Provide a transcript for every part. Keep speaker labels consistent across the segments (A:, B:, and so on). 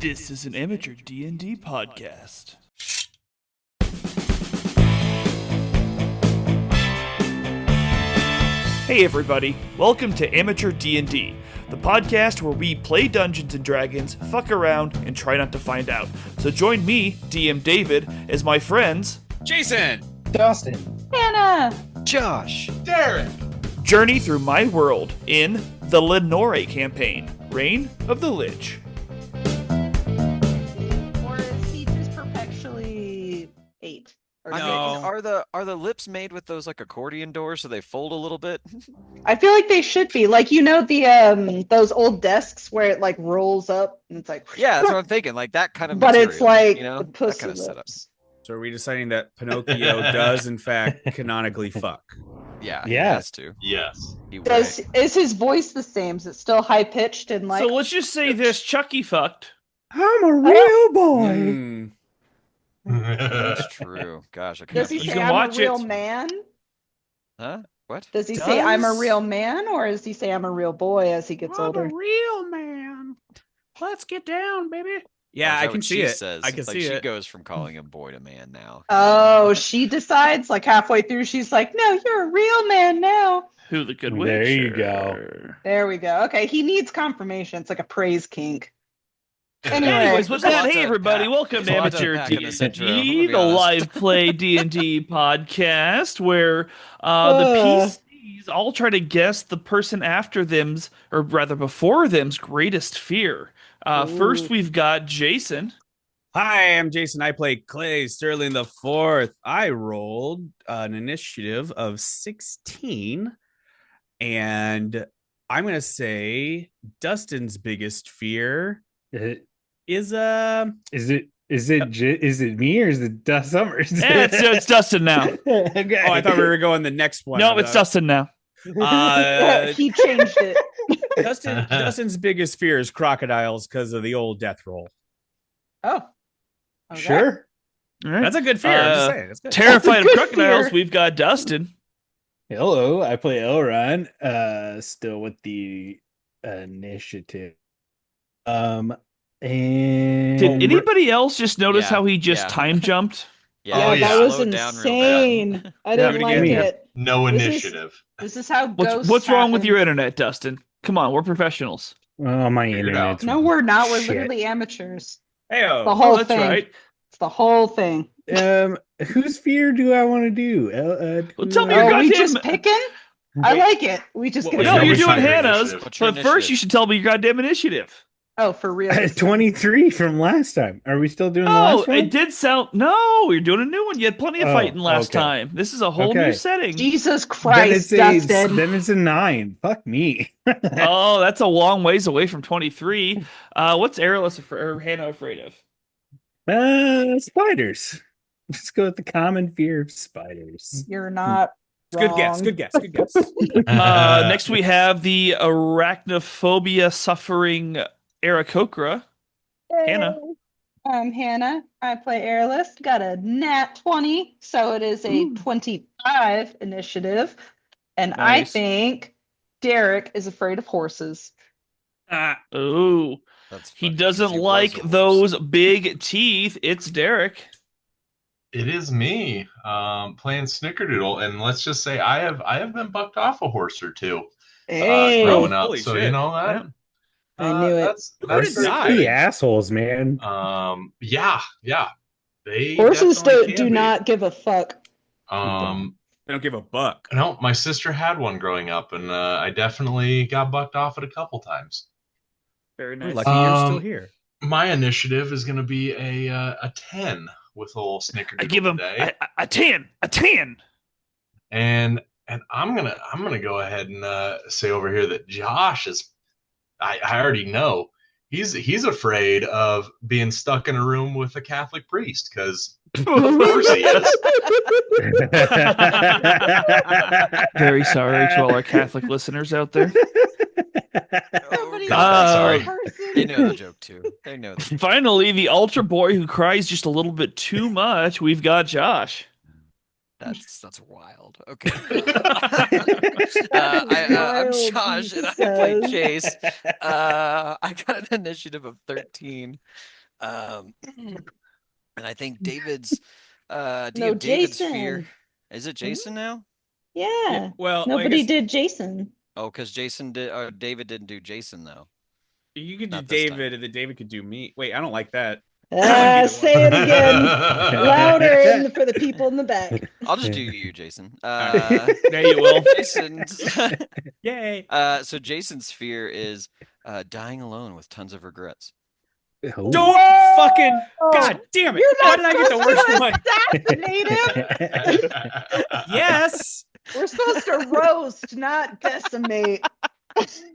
A: This is an amateur D&D podcast. Hey everybody, welcome to Amateur D&D, the podcast where we play Dungeons & Dragons, fuck around, and try not to find out. So join me, DM David, as my friends...
B: Jason!
C: Dustin!
D: Hannah!
B: Josh!
E: Derek!
A: Journey through my world in the Lenore campaign, Reign of the Lich.
D: Or is he just perpetually 8? Or
B: Are the lips made with those like accordion doors so they fold a little bit?
D: I feel like they should be. Like, you know, the those old desks where it like rolls up and it's like...
B: Yeah, that's what I'm thinking. Like that kind of
D: But
B: material,
D: it's like
B: you know?
D: the
B: That
D: pussy
B: kind of setup.
D: lips.
E: So are we deciding that Pinocchio does, in fact, canonically fuck?
B: Yeah,
C: Yeah.
B: he has to.
E: Yes.
D: Is his voice the same? Is it still high pitched and like?
A: So let's just say this, Chucky fucked.
C: I'm a real boy!
E: Mm.
B: That's true. Gosh, I can't.
D: Does he
A: You
D: say
A: can
D: I'm
A: watch
D: a real
A: it.
D: man?
B: Huh? What?
D: Does he say I'm a
A: Does-
D: real man, or does he say I'm a real boy as he gets older?
C: real man. Let's get down, baby.
E: Yeah,
B: Or is
E: I
B: that
E: can
B: what
E: see
B: she
E: it.
B: Says?
E: I can
B: like,
E: see
B: she
E: it.
B: goes from calling him boy to man now.
D: Oh, she decides like halfway through. She's like, "No, you're a real man now."
A: Who the good witch?
C: There you go.
D: There we go. Okay, he needs confirmation. It's like a praise kink. Anyway,
A: Anyways, with
B: There's a lot
A: that,
B: to
A: hey everybody,
B: unpack.
A: welcome to
B: There's a lot to
A: Amateur
B: unpack in this intro, I'm
A: D&D,
B: gonna be
A: the
B: honest.
A: live play D&D podcast, where the PCs all try to guess the person after them's, or rather before them's, greatest fear. First, we've got Jason.
E: Hi, I'm Jason. I play Clay Sterling the Fourth. I rolled an initiative of 16, and I'm gonna say Dustin's biggest fear is
C: Is it me or is it Dust Summers?
A: Eh, it's Dustin now.
C: Okay.
E: Oh, I thought we were going the next one.
A: No, it's Dustin now.
D: he changed it.
E: Dustin's biggest fear is crocodiles because of the old death roll.
D: Oh, okay.
C: Sure.
A: All right.
E: That's a good fear. I'm just saying. That's good.
A: Terrified of
D: Good
A: crocodiles,
D: fear.
A: we've got Dustin.
C: Hello, I play Elron. Still with the initiative. And
A: Did anybody else just notice
B: Yeah,
A: how he just
B: yeah.
A: time jumped?
B: Yeah,
E: Oh,
D: Yeah,
B: he
D: that was
B: slowed down real bad.
D: insane. I didn't
E: Yeah,
D: like
E: again.
D: it.
F: No
D: This is-
F: initiative.
D: This is how
A: What's
D: ghosts
A: wrong with
D: happen.
A: your internet, Dustin? Come on, we're professionals.
C: Oh, my
F: Figure it
C: internet's
D: No, we're not. We're
C: shit.
D: literally amateurs.
E: Heyo.
D: The whole
A: that's
D: thing.
A: right.
D: It's the whole thing.
C: Whose fear do I want to do?
A: Well, tell me your
D: Oh, we
A: goddamn-
D: just picking? I like it. We just
E: Well,
D: get
A: No,
F: Yeah,
A: you're
F: which
A: doing
F: one?
A: Hannah's,
F: What's
B: your
A: but first
B: initiative?
A: you should tell me your goddamn initiative.
D: Oh, for real.
C: 23 from last time. Are we still doing the
A: Oh,
C: last one?
A: it did sound... No, you're doing a new one. You had plenty of
C: Oh,
A: fighting last
C: okay.
A: time. This is a whole new
C: Okay.
A: setting.
D: Jesus
C: Then
D: Christ, Dustin.
C: it's a 9. Fuck me.
A: Oh, that's a long ways away from 23. What's Hannah afraid of?
C: Spiders. Let's go with the common fear of spiders.
D: You're not
E: Good
D: wrong.
E: guess. Good guess. Good guess.
A: Next we have the arachnophobia suffering Aarakocra. Hannah.
D: I'm Hannah. I play Airless. Got a nat 20, so it is a
A: Ooh.
D: 25 initiative. And I
A: Nice.
D: think Derek is afraid of horses.
A: Ooh.
B: That's
A: He
B: funny, 'cause
A: doesn't
B: he was
A: like
B: a horse.
A: those big teeth. It's Derek.
F: It is me playing Snickerdoodle, and let's just say I have been bucked off a horse or two
D: Hey,
F: growing up.
E: holy
F: So
E: shit.
F: you know that.
D: I knew it.
F: That's
E: Horses
F: pretty
E: die.
F: good.
C: The assholes, man.
F: Yeah. They
D: horses
F: definitely
D: do
F: can be.
D: not give a fuck.
E: I don't give a buck.
F: No, my sister had one growing up, and I definitely got bucked off it a couple times.
A: Very
E: We're
A: nice.
E: lucky you're still
F: Um,
E: here.
F: My initiative is going to be a 10 with a little Snickerdoodle
A: I give him
F: today.
A: a 10. A 10.
F: And I'm gonna go ahead and say over here that Josh is. I already know he's afraid of being stuck in a room with a Catholic priest because of course he is.
A: Very sorry to all our Catholic listeners out there.
D: Somebody
F: God, sorry.
B: They know the joke too. They know. The
A: Finally, the altar boy who cries just a little bit too much. We've got Josh.
B: that's wild. wild. Okay. I'm
D: Wild,
B: Josh,
D: he
B: and I play
D: says.
B: Chase. I got an initiative of 13. Um, and I think David's. Do you
D: No,
B: have David's fear?
D: Jason.
B: Is it
D: Hmm?
B: Jason now?
D: Yeah.
E: Well, I
D: Nobody
E: guess
D: did Jason.
B: Oh, because Jason did. Or David didn't do Jason though.
E: you could do
B: Not this time.
E: David, and then David could do me. Wait, I don't like that. I wanna be the
D: Say it again. Louder for the people in the back.
B: I'll just do you, Jason.
E: Alright.
A: There you will.
B: Jason's.
E: Yay.
B: So Jason's fear is dying alone with tons of regrets.
C: Oh.
E: Don't fucking God damn it!
D: You're
E: Why
D: not
E: did I get the worst one?
D: assassinate him.
E: Yes.
D: We're supposed to roast, not decimate.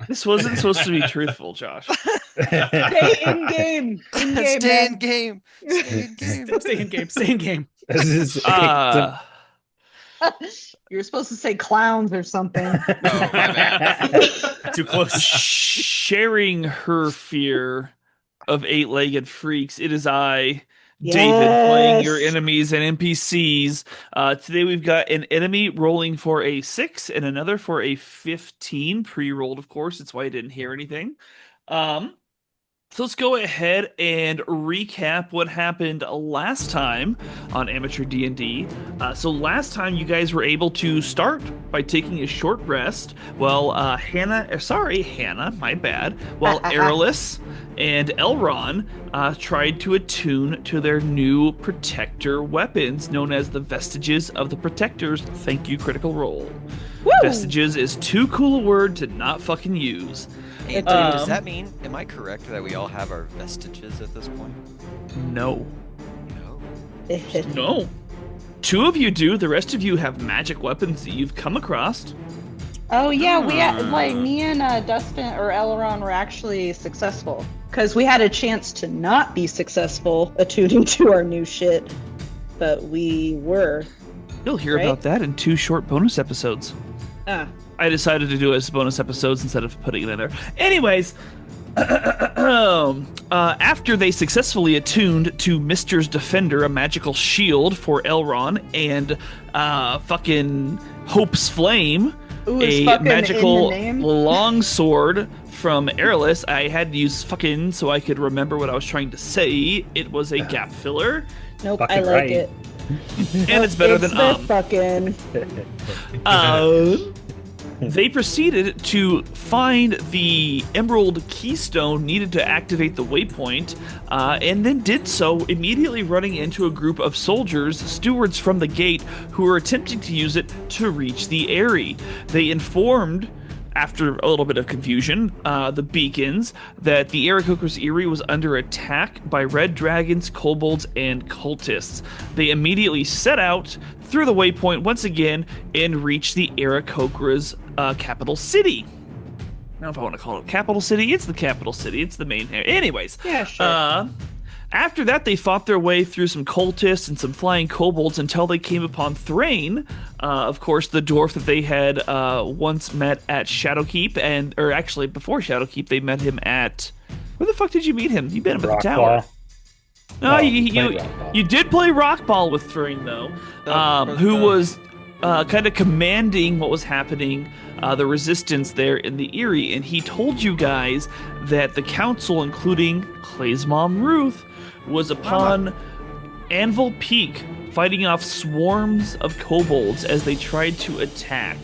A: This wasn't supposed to be truthful, Josh.
D: Stay in game. In game,
B: Stay in
D: man.
B: game. Stay in game.
E: Stay in game. Stay in game.
C: This is
A: Uh,
D: You're supposed to say clowns or something.
B: Oh, my bad.
E: Too close.
A: sharing her fear of eight-legged freaks, it is I, David, playing your
D: Yes.
A: enemies and NPCs. Today we've got an enemy rolling for a 6 and another for a 15, pre-rolled, of course. That's why I didn't hear anything. So let's go ahead and recap what happened last time on Amateur D&D. So last time you guys were able to start by taking a short rest while Hannah, my bad, while Aerolus and Elron tried to attune to their new protector weapons known as the Vestiges of the Protectors. Thank you, Critical Role.
D: Woo!
A: Vestiges is too cool a word to not fucking use.
B: And does that mean, am I correct that we all have our vestiges at this point?
A: No.
B: No.
A: No. 2 of you do. The rest of you have magic weapons that you've come across.
D: Oh yeah, we had, like me and Dustin or Elron were actually successful because we had a chance to not be successful attuning to our new shit, but we were.
A: You'll hear
D: Right?
A: about that in 2 short bonus episodes.
D: Ah,
A: I decided to do it as bonus episodes instead of putting it in there. Anyways, after they successfully attuned to Mister's Defender, a magical shield for Elron, and fucking Hope's Flame,
D: ooh, it's
A: a
D: fucking
A: magical
D: in the name.
A: longsword from Aerolus. I had to use fucking so I could remember what I was trying to say. It was a gap filler,
D: Nope,
C: Fucking
D: I like
C: right.
D: it.
A: and it's better than
D: the fucking.
A: They proceeded to find the emerald keystone needed to activate the waypoint, and then did so, immediately running into a group of soldiers, stewards from the gate, who were attempting to use it to reach the Eyrie. They informed, after a little bit of confusion, the beacons, that the Aarakocra's Eyrie was under attack by red dragons, kobolds, and cultists. They immediately set out through the waypoint once again and reached the Aarakocra's capital city. I don't know if I want to call it capital city. It's the capital city. It's the main area. Anyways,
D: Yeah, sure.
A: after that, they fought their way through some cultists and some flying kobolds until they came upon Thrain, of course, the dwarf that they had once met at Shadowkeep, or actually before Shadowkeep, they met him at. Where the fuck did you meet him? You met him at the tower. No,
C: Oh,
A: you
C: we played Rockball.
A: you did play Rockball with Thrain though, who was kind of commanding what was happening, the resistance there in the Eyrie, and he told you guys that the council, including Clay's mom Ruth, was upon Anvil Peak, fighting off swarms of kobolds as they tried to attack.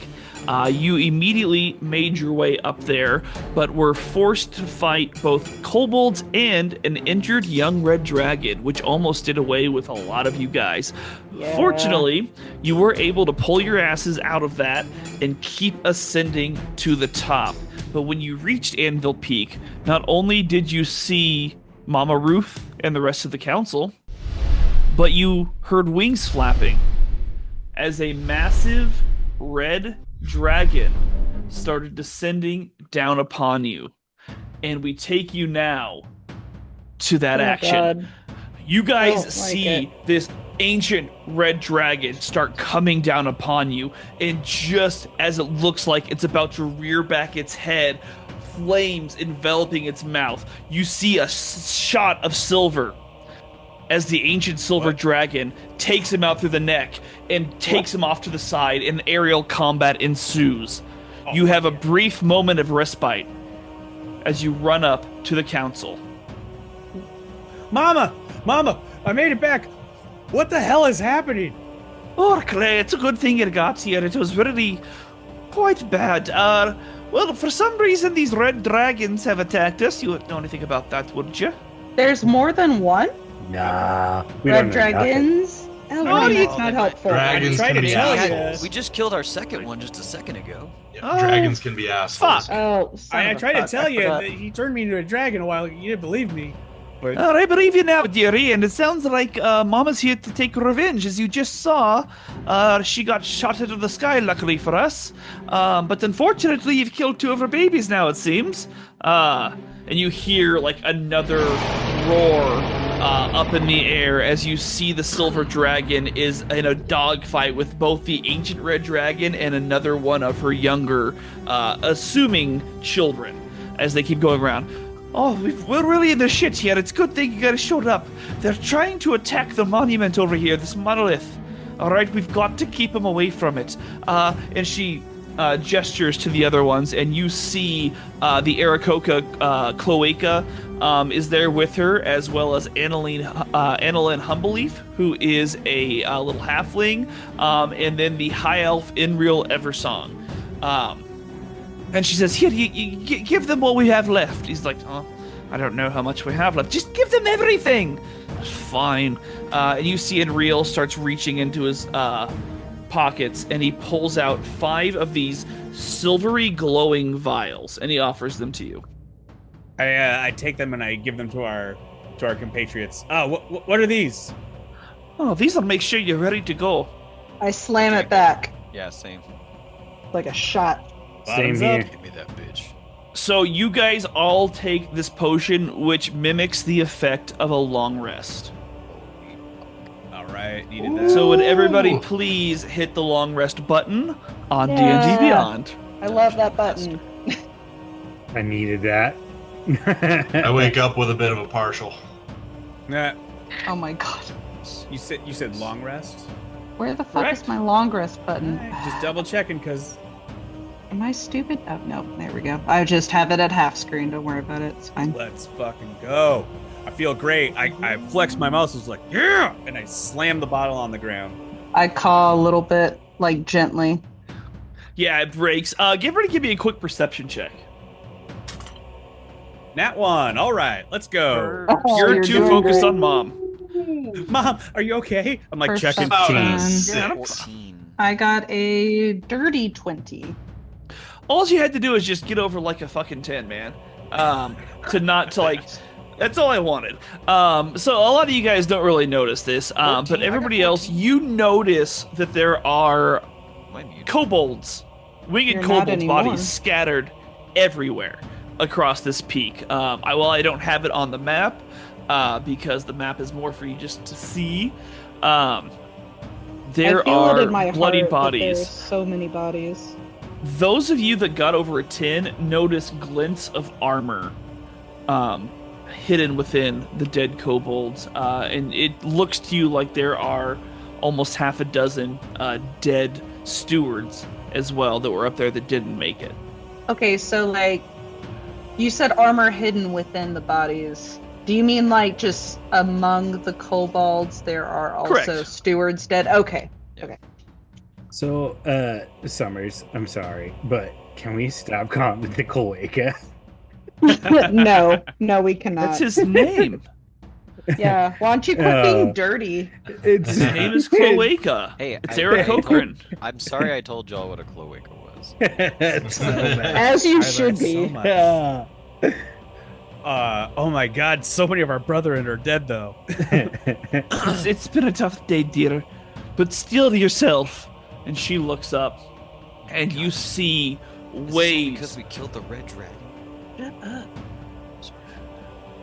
A: You immediately made your way up there, but were forced to fight both kobolds and an injured young red dragon, which almost did away with a lot of you guys.
D: Yeah.
A: Fortunately, you were able to pull your asses out of that and keep ascending to the top. But when you reached Anvil Peak, not only did you see Mama Ruth and the rest of the council, but you heard wings flapping as a massive red dragon started descending down upon you. And we take you now to that
D: Oh,
A: action.
D: God.
A: You guys
D: Don't like
A: see
D: it.
A: this ancient red dragon start coming down upon you, and just as it looks like it's about to rear back its head, flames enveloping its mouth, you see a shot of silver as the ancient silver dragon takes him out through the neck and takes him off to the side, and aerial combat ensues. You have a brief moment of respite as you run up to the council.
E: Mama, I made it back. What the hell is happening?
A: Oh, Clay, it's a good thing you got here. It was really quite bad. Well, for some reason, these red dragons have attacked us. You wouldn't know anything about that, would you?
D: There's more than one?
C: Nah, we
D: Red
C: don't know
D: dragons? Oh,
A: you-
D: that's not helpful.
F: Dragons
E: I tried
F: can
E: to
F: be
E: tell you.
F: assholes.
B: We just killed our second one just a second ago.
F: Yeah, dragons can be assholes.
A: Fuck.
D: Oh, son
E: I
D: of a
E: tried to
D: fuck,
E: tell
D: I
E: you
D: forgot.
E: that he turned me into a dragon a while ago. You didn't believe me. But
A: I believe you now, dearie, and it sounds like Mama's here to take revenge. As you just saw, she got shot out of the sky, luckily for us. But unfortunately, you've killed 2 of her babies now, it seems. And you hear, like, another roar up in the air as you see the silver dragon is in a dogfight with both the ancient red dragon and another one of her younger, assuming children, as they keep going around. Oh, we're really in the shit here. It's good thing you guys showed up. They're trying to attack the monument over here, this monolith. All right, we've got to keep them away from it. And she gestures to the other ones, and you see the Aarakocra Cloaca is there with her, as well as Annalyn Humbleleaf, who is a little halfling, and then the High Elf Inreal Eversong. And she says, here, you give them what we have left. He's like, oh, I don't know how much we have left. Just give them everything. Fine. And you see Enreal starts reaching into his pockets, and he pulls out 5 of these silvery glowing vials, and he offers them to you.
E: I take them and I give them to our compatriots. Oh, what are these?
A: Oh, these will make sure you're ready to go.
D: I slam it back
B: Yeah, same.
D: like a shot.
C: Same
E: Bottoms
C: here.
E: up.
B: Give me that bitch.
A: So you guys all take this potion, which mimics the effect of a long rest.
E: All right, needed that.
A: So would everybody
F: Ooh.
A: please hit the long rest button on
D: Yeah.
A: D&D Beyond?
D: I love that button.
C: I needed that.
F: I wake up with a bit of a partial.
E: Nah,
D: Oh my god.
E: you said long rest.
D: Where the fuck
A: Correct.
D: is my long rest button?
E: Just double checking, cause
D: Am I stupid? Oh no, there we go. I just have it at half screen. Don't worry about it. It's fine.
E: let's fucking go. I feel great. I flex my muscles like yeah, and I slam the bottle on the ground.
D: I call a little bit, like gently.
A: Yeah, it breaks. Give me a quick perception check.
E: Nat 1. All right, let's go.
D: Oh,
A: you're
D: you're
A: too
D: doing
A: focused
D: great.
A: on Mom.
E: Mom, are you okay? I'm like checking.
D: Perception.
A: Yeah,
B: 14.
D: I got a dirty 20.
A: All you had to do is just get over like a fucking 10, man. That's all I wanted. So a lot of you guys don't really notice this,
B: 14,
A: but
B: I
A: everybody
B: got
A: else,
B: 14.
A: you notice that there are
B: My mute.
A: kobolds, winged
D: You're not
A: kobold
D: anymore.
A: bodies scattered everywhere across this peak. I don't have it on the map because the map is more for you just to see. There
D: I feel it
A: are
D: in my
A: bloody
D: heart that
A: bodies.
D: there's so many bodies.
A: Those of you that got over a 10 notice glints of armor hidden within the dead kobolds, and it looks to you like there are almost half a dozen dead stewards as well that were up there that didn't make it.
D: Okay, so like, you said armor hidden within the bodies. Do you mean like just among the kobolds there are also
A: Correct.
D: stewards dead? Okay.
C: So, Summers, I'm sorry, but can we stop calling it the Cloaca?
D: No, we cannot.
A: That's his name.
D: Yeah, why don't you quit being dirty?
C: It's
A: His name is Cloaca.
B: Hey,
A: It's Eric Cochran.
B: I'm sorry I told y'all what a cloaca was.
C: It's so bad.
D: As you
E: I
D: should
E: learned so
D: be.
E: much.
C: Yeah.
E: Oh my god, so many of our brethren are dead though.
A: It's been a tough day, dear, but steel yourself. And she looks up, and you see waves.
B: Because we killed the red dragon.
D: Shut up.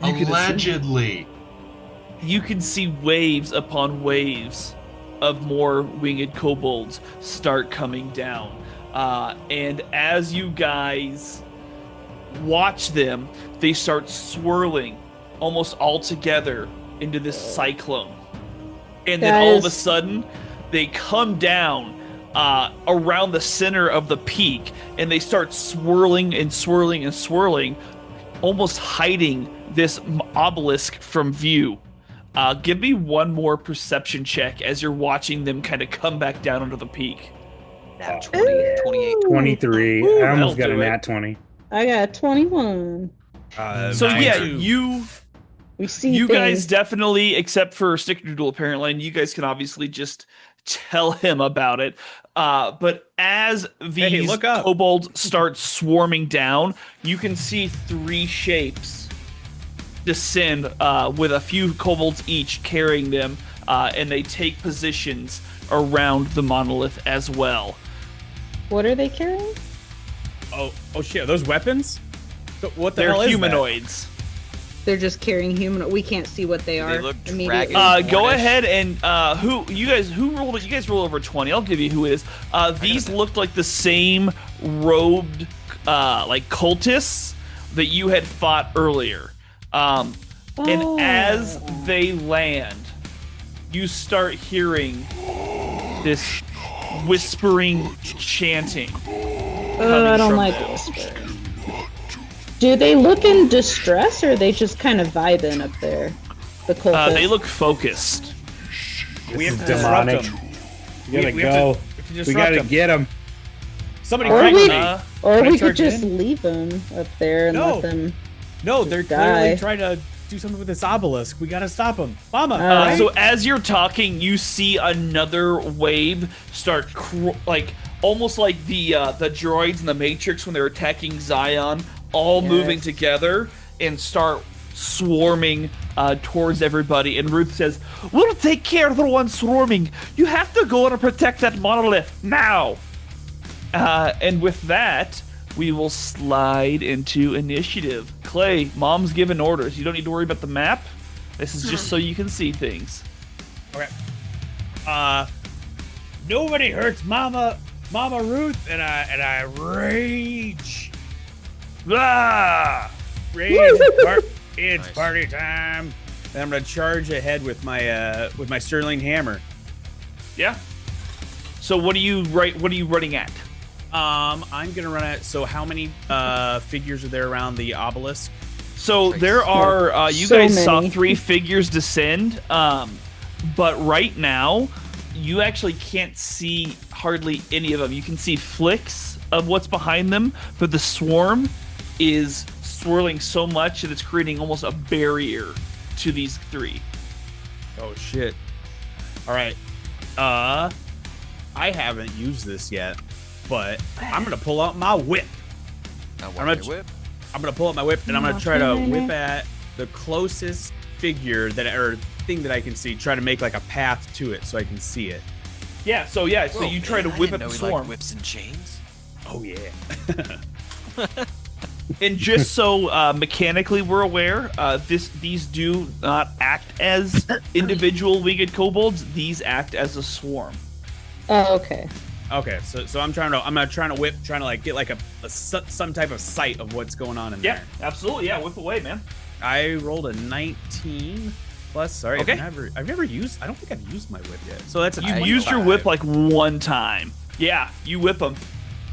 A: You could
F: Allegedly.
A: You can see waves upon waves of more winged kobolds start coming down. And as you guys watch them, they start swirling almost all together into this cyclone. And then all of a
D: Guys.
A: sudden, they come down around the center of the peak, and they start swirling and swirling and swirling, almost hiding this obelisk from view. Give me one more perception check as you're watching them kind of come back down onto the peak.
B: Nat 20, 28.
C: 23.
A: Ooh,
C: I almost got
A: that'll
C: a
A: do it.
C: nat 20.
D: I got 21.
A: So yeah,
E: 92.
D: We see
A: you guys
D: things.
A: definitely, except for Stick Noodle apparently, and you guys can obviously just tell him about it. But as these
E: look up.
A: kobolds start swarming down, you can see 3 shapes descend with a few kobolds each carrying them, and they take positions around the monolith as well.
D: What are they carrying?
E: Oh shit! Are those weapons? What the
A: They're
E: hell is
A: humanoids.
D: They're just carrying human. We can't see what they are.
B: look
D: immediately.
B: dragon-
A: Go
B: Hornish.
A: ahead and who rolled it? You guys roll over 20. I'll give you who it is. These looked like the same robed like cultists that you had fought earlier. And as they land, you start hearing this whispering chanting.
D: I don't
A: from
D: like
A: them.
D: whispering. Do they look in distress, or are they just kind of vibing up there? The cultists.
A: They look focused.
E: We have
C: This
E: to
C: is
E: disrupt
C: demonic.
E: them.
C: We gotta
E: we
C: go.
E: have to
C: We
E: disrupt
C: gotta
E: them.
C: get them.
E: Somebody
D: Or
E: break
D: we-
E: me.
D: Or
E: Can I
D: we could
E: charge
D: just
E: in?
D: leave them up there and
E: No.
D: let them.
E: No, they're
D: die.
E: clearly trying to do something with this obelisk. We gotta stop them. Mama,
D: Right?
A: So as you're talking, you see another wave start, almost like the droids in the Matrix when they're attacking Zion, all moving together and start swarming towards everybody. And Ruth says, "We'll take care of the ones swarming. You have to go and protect that monolith now." And with that, we will slide into initiative. Clay, Mom's giving orders. You don't need to worry about the map. This is just so you can see things.
E: Okay. Nobody hurts Mama Ruth, and I rage. Ah! Rage. It's
B: Nice.
E: party time. And I'm gonna charge ahead with my Sterling hammer.
A: Yeah. So what are you running at?
E: I'm gonna run it. So how many figures are there around the obelisk?
A: So there are you
D: So
A: guys saw
D: many.
A: 3 figures descend, but right now you actually can't see hardly any of them. You can see flicks of what's behind them, but the swarm is swirling so much that it's creating almost a barrier to these 3.
E: Oh shit! All right. I haven't used this yet, but I'm gonna pull out my whip.
B: Now,
E: I'm
B: what
E: gonna-
B: whip?
E: I'm gonna pull out my whip and I'm gonna try to whip at the closest figure or thing that I can see. Try to make like a path to it so I can see it.
A: Yeah. So
B: Whoa,
A: you try to
B: man, I
A: whip
B: didn't
A: at
B: know
A: the
B: he liked
A: swarm.
B: whips and chains.
E: Oh yeah.
A: And just so mechanically we're aware, these do not act as individual winged kobolds. These act as a swarm.
D: Oh, okay.
E: Okay, so I'm trying to whip, trying to like get like some type of sight of what's going on in
A: Yeah,
E: there.
A: absolutely. Yeah, whip away, man.
E: I rolled a 19 plus. Sorry,
A: Okay.
E: I've never used. I don't think I've used my whip yet. So that's a
A: You
E: 25.
A: used your whip like one time. Yeah, you whip them.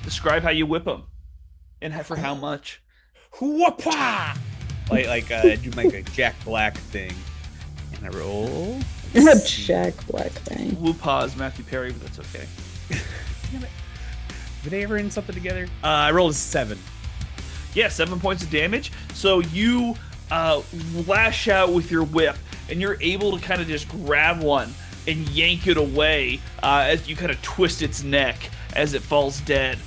A: Describe how you whip them, and for how much.
E: Whoopah! Like do like a Jack Black thing, and I roll.
D: A Jack Black thing.
A: Whoopah is Matthew Perry, but that's okay.
E: Were they ever in something together? I rolled a 7.
A: Yeah, 7 points of damage. So you lash out with your whip, and you're able to kind of just grab one and yank it away as you kind of twist its neck as it falls dead.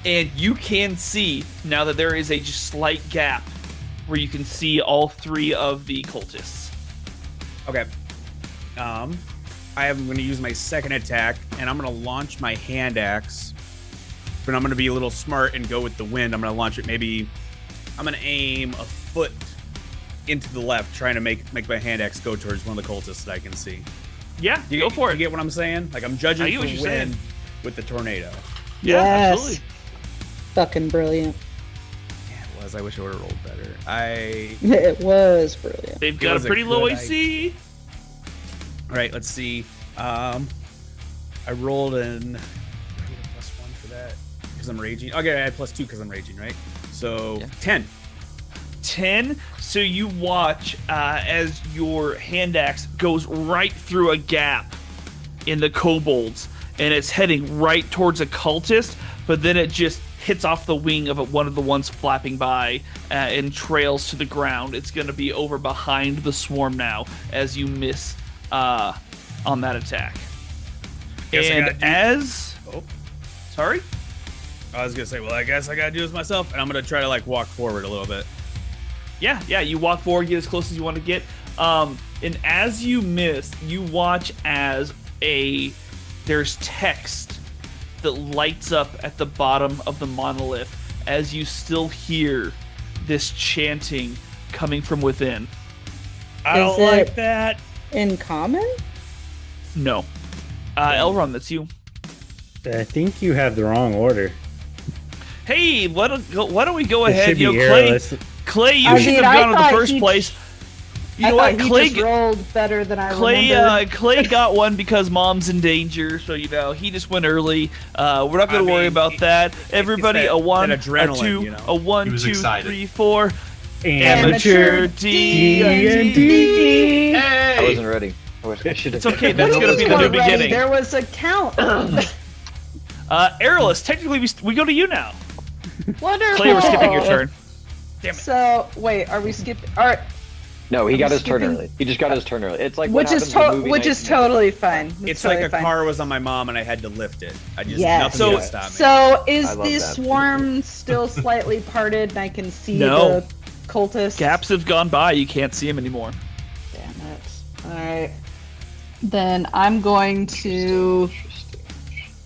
A: And you can see now that there is a just slight gap where you can see all 3 of the cultists.
E: Okay. I am going to use my second attack, and I'm going to launch my hand axe. But I'm going to be a little smart and go with the wind. I'm going to launch it maybe. I'm going to aim a foot into the left, trying to make my hand axe go towards one of the cultists that I can see.
A: Yeah, go for
E: You
A: it.
E: get what I'm saying? Like I'm
A: I
E: judging
A: get what
E: for
A: you're
E: wind
A: saying.
E: with the tornado.
A: Yeah,
D: Yes.
A: absolutely.
D: Fucking brilliant.
E: Yeah, was. I wish I would have rolled better.
D: It was brilliant.
A: They've
E: It
A: got a
E: was a
A: pretty low
E: good
A: AC.
E: All right, let's see. I rolled an +1 for that because I'm raging. Okay, I had +2 because I'm raging, right? So
B: Yeah.
E: 10.
A: 10. So you watch as your hand axe goes right through a gap in the kobolds, and it's heading right towards a cultist, but then it just hits off the wing of one of the ones flapping by and trails to the ground. It's going to be over behind the swarm now as you miss on that attack.
E: Guess I
A: And
E: gotta do-
A: as...
E: Oh.
A: Sorry?
E: I was gonna say, well, I guess I gotta do this myself, and I'm gonna try to like walk forward a little bit.
A: Yeah, you walk forward, get as close as you want to get. And as you miss, you watch as there's text that lights up at the bottom of the monolith as you still hear this chanting coming from within.
E: I
D: Is
E: don't like
D: it-
E: that.
D: In common?
A: No. Elrond, that's you.
C: I think you have the wrong order.
A: Hey, why don't we go
C: It
A: ahead?
C: should be
A: Clay,
C: airless.
A: Clay, you
D: I
A: should
D: mean,
A: have
D: I
A: gone in the
D: thought
A: first
D: he-
A: place. You
D: I
A: know
D: thought
A: what?
D: he
A: Clay,
D: just rolled better than I remembered.
A: Clay got one because mom's in danger, so he just went early. We're not going to worry about that. Everybody,
E: that-
A: a 1,
E: that adrenaline,
A: a 2,
E: you know?
A: a 1,
F: He was
A: 2,
F: excited.
A: 3, 4.
D: Amateur
A: Amateur D&D.
D: D&D.
G: I wasn't ready. I should have.
A: It's okay. That's
D: What
A: going to
D: do
A: be
D: you
A: the new
D: want ready?
A: beginning.
D: There was a count.
A: Aerolus, technically we go to you now.
D: Wonderful.
A: Clay, we're skipping your turn. Damn it.
D: So wait, are we skipping? All right,
G: No, he
D: I'm
G: got his turn
D: skipping-
G: early. He just got his turn early. It's like what
D: which is
G: happens in movie
D: which
G: nights
D: is
G: and-
D: totally fine.
E: It's
D: totally
E: like a
D: fine.
E: car was on my mom and I had to lift it. Nothing
A: So-
E: could stop me.
D: So is
G: I love
D: the
G: that.
D: swarm still slightly parted, and I can see
A: No.
D: the cultists?
A: Gaps have gone by. You can't see him anymore.
D: Damn it! All right, then I'm going to,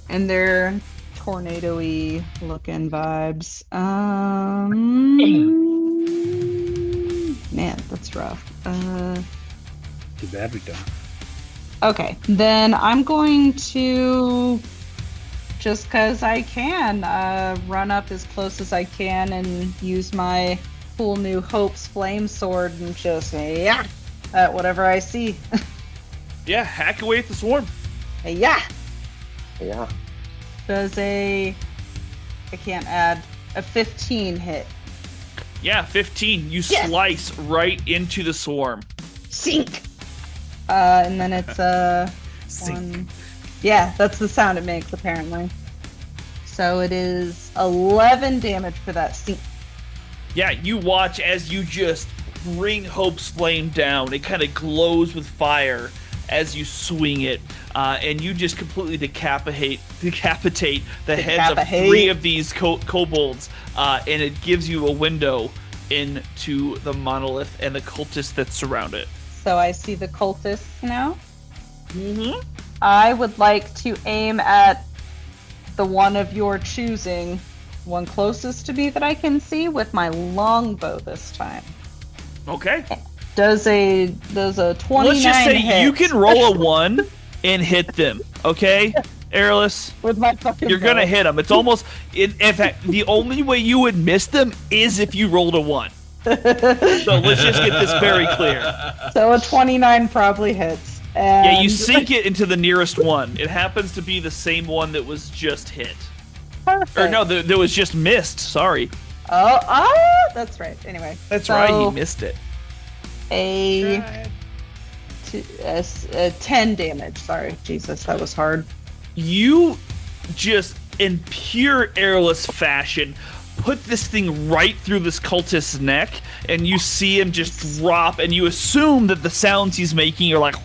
D: and they're tornado-y looking vibes. Man, that's rough.
C: Too bad we don't.
D: Okay, then I'm going to, just because I can, run up as close as I can and use my cool new Hope's Flame Sword and just at whatever I see.
A: Yeah, hack away at the swarm.
D: Yeah!
G: Yeah.
D: Does I can't add, a 15 hit.
A: Yeah, 15. You
D: Yes!
A: slice right into the swarm.
D: Sink! And then it's one. Yeah, that's the sound it makes apparently. So it is 11 damage for that sink.
A: Yeah, you watch as you just bring Hope's flame down. It kind of glows with fire as you swing it, and you just completely decapitate the heads of
D: Decapitate.
A: 3 of these kobolds, and it gives you a window into the monolith and the cultists that surround it.
D: So I see the cultists now.
A: Mm-hmm.
D: I would like to aim at the one of your choosing, one closest to me that I can see, with my longbow this time.
A: Okay.
D: Does a 29
A: Let's just say
D: hit
A: you can roll a 1 and hit them. Okay, Airless?
D: with my fucking
A: You're gonna
D: bow.
A: hit them. It's almost, in fact, the only way you would miss them is if you rolled a 1. So let's just get this very clear.
D: So a 29 probably hits.
A: Yeah, you
D: And-
A: sink it into the nearest one. It happens to be the same one that was just hit.
D: Perfect.
A: Or no, that was just missed. Sorry.
D: That's right. Anyway,
A: That's
D: so
A: right, he missed it.
D: a 10 damage. Sorry, Jesus, that was hard.
A: You just, in pure airless fashion, put this thing right through this cultist's neck, and you see him just drop, and you assume that the sounds he's making are like...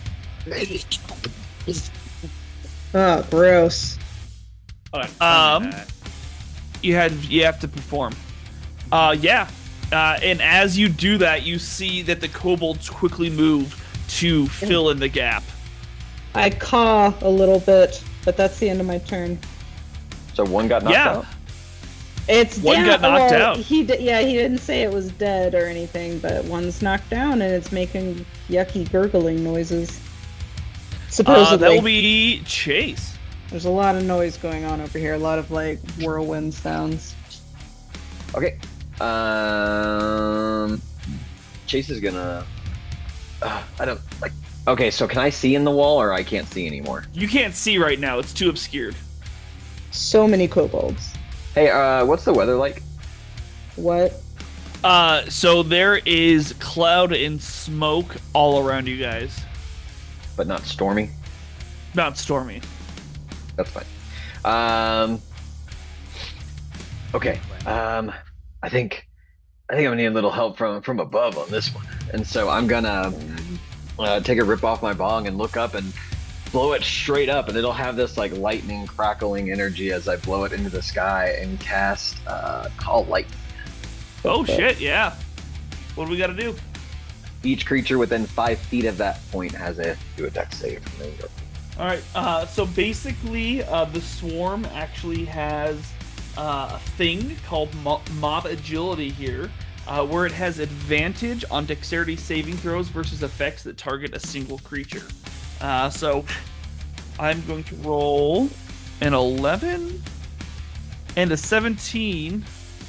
D: Oh, gross.
A: You have to perform. And as you do that, you see that the kobolds quickly move to fill in the gap.
D: I caw a little bit, but that's the end of my turn.
G: So one got knocked
A: Yeah.
G: out.
D: It's
A: One
D: down.
A: got knocked out.
D: He didn't say it was dead or anything, but one's knocked down and it's making yucky gurgling noises. Supposedly,
A: That will be Chase.
D: there's a lot of noise going on over here. A lot of like whirlwind sounds.
G: Okay. Chase is gonna. I don't like. Okay, so can I see in the wall, or I can't see anymore?
A: You can't see right now. It's too obscured.
D: So many kobolds.
G: Hey, what's the weather like?
D: What?
A: So there is cloud and smoke all around you guys.
G: But not stormy.
A: Not stormy.
G: That's fine. Okay. I think I'm gonna need a little help from above on this one, and so I'm gonna take a rip off my bong and look up and blow it straight up, and it'll have this like lightning crackling energy as I blow it into the sky and cast Call Lightning.
A: Oh shit, yeah. What do we gotta do?
G: Each creature within 5 feet of that point has to do a dex save. There you go.
A: Alright, so basically, the swarm actually has a thing called mob agility here, where it has advantage on dexterity saving throws versus effects that target a single creature. So I'm going to roll an 11 and a 17.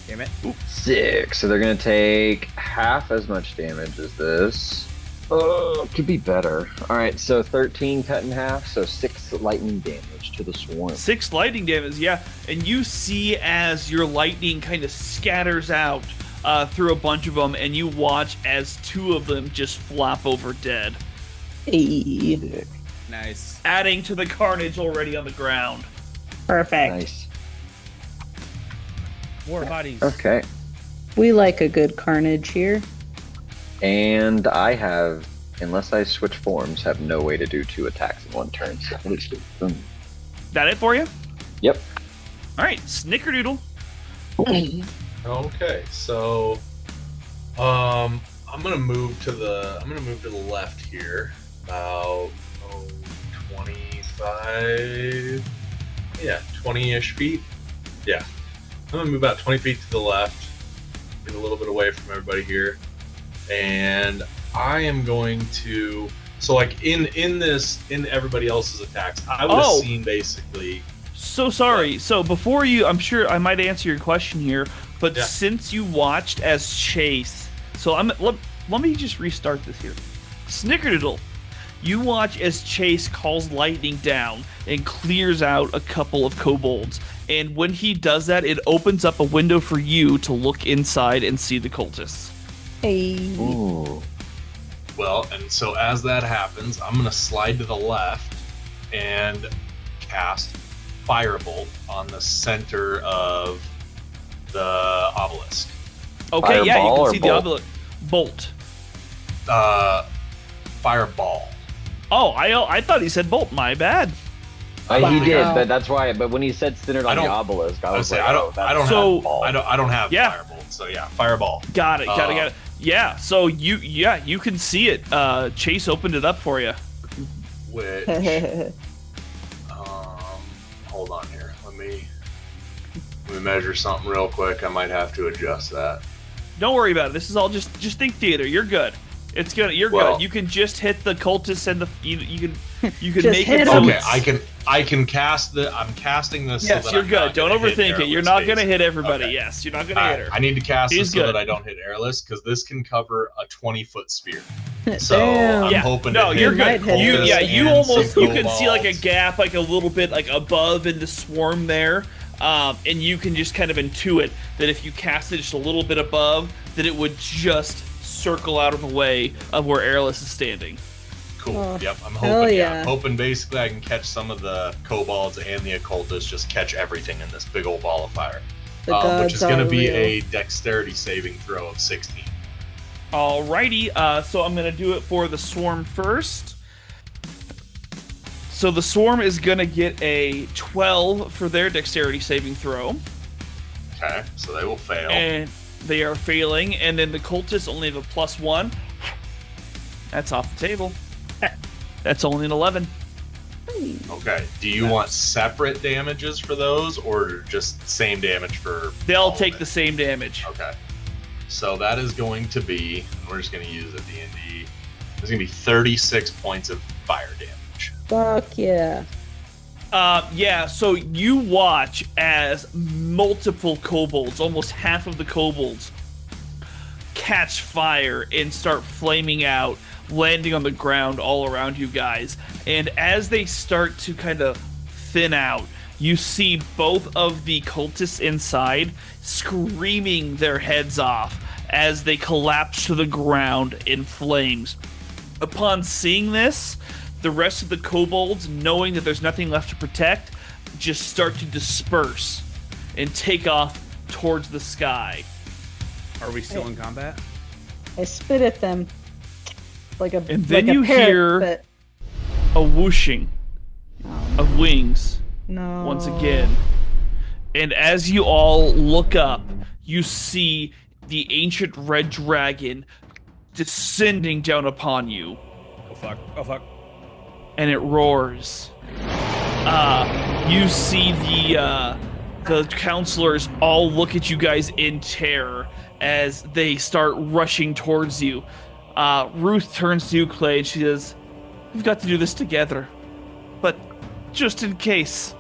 E: Damn it.
G: 6. So they're gonna take half as much damage as this. Could be better. All right, so 13 cut in half, so 6 lightning damage to the swarm.
A: 6 lightning damage, yeah. And you see as your lightning kind of scatters out through a bunch of them, and you watch as 2 of them just flop over dead.
D: Hey.
E: Nice.
A: Adding to the carnage already on the ground.
D: Perfect.
G: Nice.
E: More bodies.
G: Okay.
D: We like a good carnage here.
G: And I have, unless I switch forms, have no way to do 2 attacks in 1 turn. So let's do boom.
A: That it for you?
G: Yep.
A: All right, Snickerdoodle.
F: Okay, so I'm gonna move to the left here, about 25, 20-ish feet. Yeah, I'm gonna move about 20 feet to the left, get a little bit away from everybody here, and I am going to. So like in everybody else's attacks, I would have seen basically.
A: So sorry. So before you, I'm sure I might answer your question here, but since you watched as Chase, so let me just restart this here. Snickerdoodle, you watch as Chase calls lightning down and clears out a couple of kobolds, and when he does that, it opens up a window for you to look inside and see the cultists.
D: Hey.
G: Ooh.
F: Well, and so as that happens, I'm going to slide to the left and cast Firebolt on the center of the obelisk.
A: Okay,
G: Fireball
A: yeah, you can
G: or
A: see the
G: bolt?
A: obelisk. Bolt.
F: Fireball.
A: Oh, I thought he said bolt. My bad.
G: He did,
D: Wow.
G: but that's why. But when he said centered on the obelisk, I was like,
F: I don't
G: that's
F: have
A: So-
F: I don't have
A: Yeah.
F: Firebolt. So yeah, Fireball.
A: Got it. Got it. Yeah. So you can see it. Chase opened it up for you.
F: Which hold on here. Let me measure something real quick. I might have to adjust that.
A: Don't worry about it. This is all just think theater. You're good. It's good. You're
F: Well-
A: good. You can just hit the cultists and you can
D: Just
A: make
D: hit
A: it so
D: 'em.
F: Okay,
A: it's-
F: I can cast the. I'm casting this.
A: Yes,
F: so that
A: you're
F: I'm
A: good.
F: not
A: Don't
F: gonna hit
A: overthink it. You're
F: airless,
A: not gonna
F: basically.
A: hit everybody.
F: Okay.
A: Yes, you're not gonna
F: All
A: hit
F: right,
A: her.
F: I need to cast
A: She's
F: this so
A: good.
F: that I don't hit airless because this can cover a 20-foot sphere. So
D: Damn.
F: I'm
A: Yeah.
F: hoping.
A: No,
F: to
A: you're
F: hit
A: good.
D: might hit
A: You
D: her.
A: yeah, you
F: and
A: almost
F: some
A: you can see like a
F: kobolds.
A: gap, like a little bit like above in the swarm there, and you can just kind of intuit that if you cast it just a little bit above, that it would just circle out of the way of where Airless is standing.
F: Cool.
D: Oh,
F: Yep. I'm
D: hell
F: hoping.
D: yeah.
F: I'm hoping basically I can catch some of the kobolds and the occultists. Just catch everything in this big old ball of fire.
D: The
F: Which is
D: gods
F: going to
D: are
F: be
D: real.
F: a dexterity saving throw of 16.
A: Alrighty, so I'm gonna do it for the swarm first. So the swarm is gonna get a 12 for their dexterity saving throw,
F: Okay, so they will fail.
A: and they are failing. And then the cultists only have a +1. That's off the table. That's only an 11.
F: Okay. Do you want separate damages for those, or just same damage for?
A: They'll
F: all of
A: take
F: it?
A: the same damage.
F: Okay. So that is going to be. We're just going to use a D&D. There's going to be 36 points of fire damage.
D: Fuck yeah.
A: Yeah, so you watch as multiple kobolds, almost half of the kobolds, catch fire and start flaming out, landing on the ground all around you guys. And as they start to kind of thin out, you see both of the cultists inside screaming their heads off as they collapse to the ground in flames. Upon seeing this, the rest of the kobolds, knowing that there's nothing left to protect, just start to disperse and take off towards the sky.
E: Are we still in combat?
D: I spit at them like a
A: And then
D: like a
A: you
D: parrot,
A: hear
D: but...
A: a whooshing of wings
D: No.
A: once again. And as you all look up, you see the ancient red dragon descending down upon you.
E: Oh fuck! Oh fuck!
A: And it roars. You see the counselors all look at you guys in terror as they start rushing towards you. Ruth turns to you, Clay, and she says, "We've got to do this together. But just in case,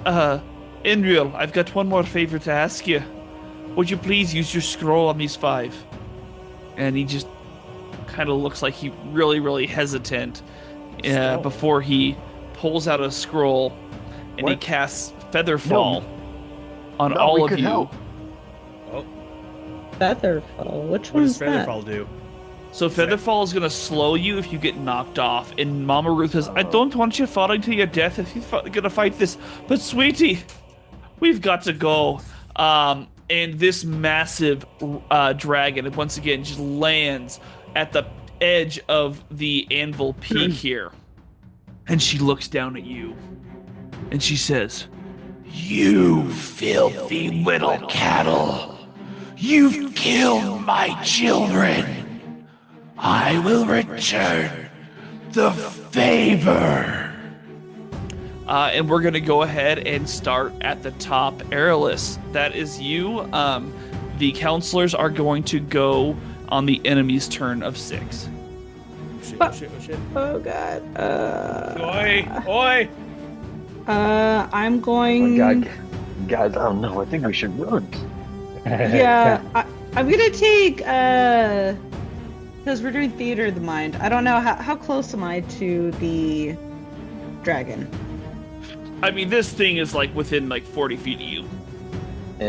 A: Anvil, I've got one more favor to ask you. Would you please use your scroll on these 5?" And he just kind of looks like he really hesitant before he pulls out a scroll and he casts Featherfall on all of you.
G: Help.
E: Oh,
D: Featherfall. Which
E: what does
D: one's that?
E: Featherfall do?
A: So Featherfall is going to slow you if you get knocked off. And Mama Ruth says, "I don't want you falling to your death if you're going to fight this. But sweetie, we've got to go." And this massive dragon, once again, just lands at the edge of the Anvil peak here. And she looks down at you. And she says, "You filthy little cattle. You've killed my children. I will return the favor." And we're going to go ahead and start at the top. Aerolus, that is you. The counselors are going to go on the enemy's turn of 6.
E: Oh shit!
D: Oh god.
E: Oi!
D: I'm going.
G: Oh my God, guys, I don't know. I think we should run.
D: Yeah, I'm gonna take because we're doing theater of the mind. I don't know how close am I to the dragon.
A: I mean, this thing is like within like 40 feet of you.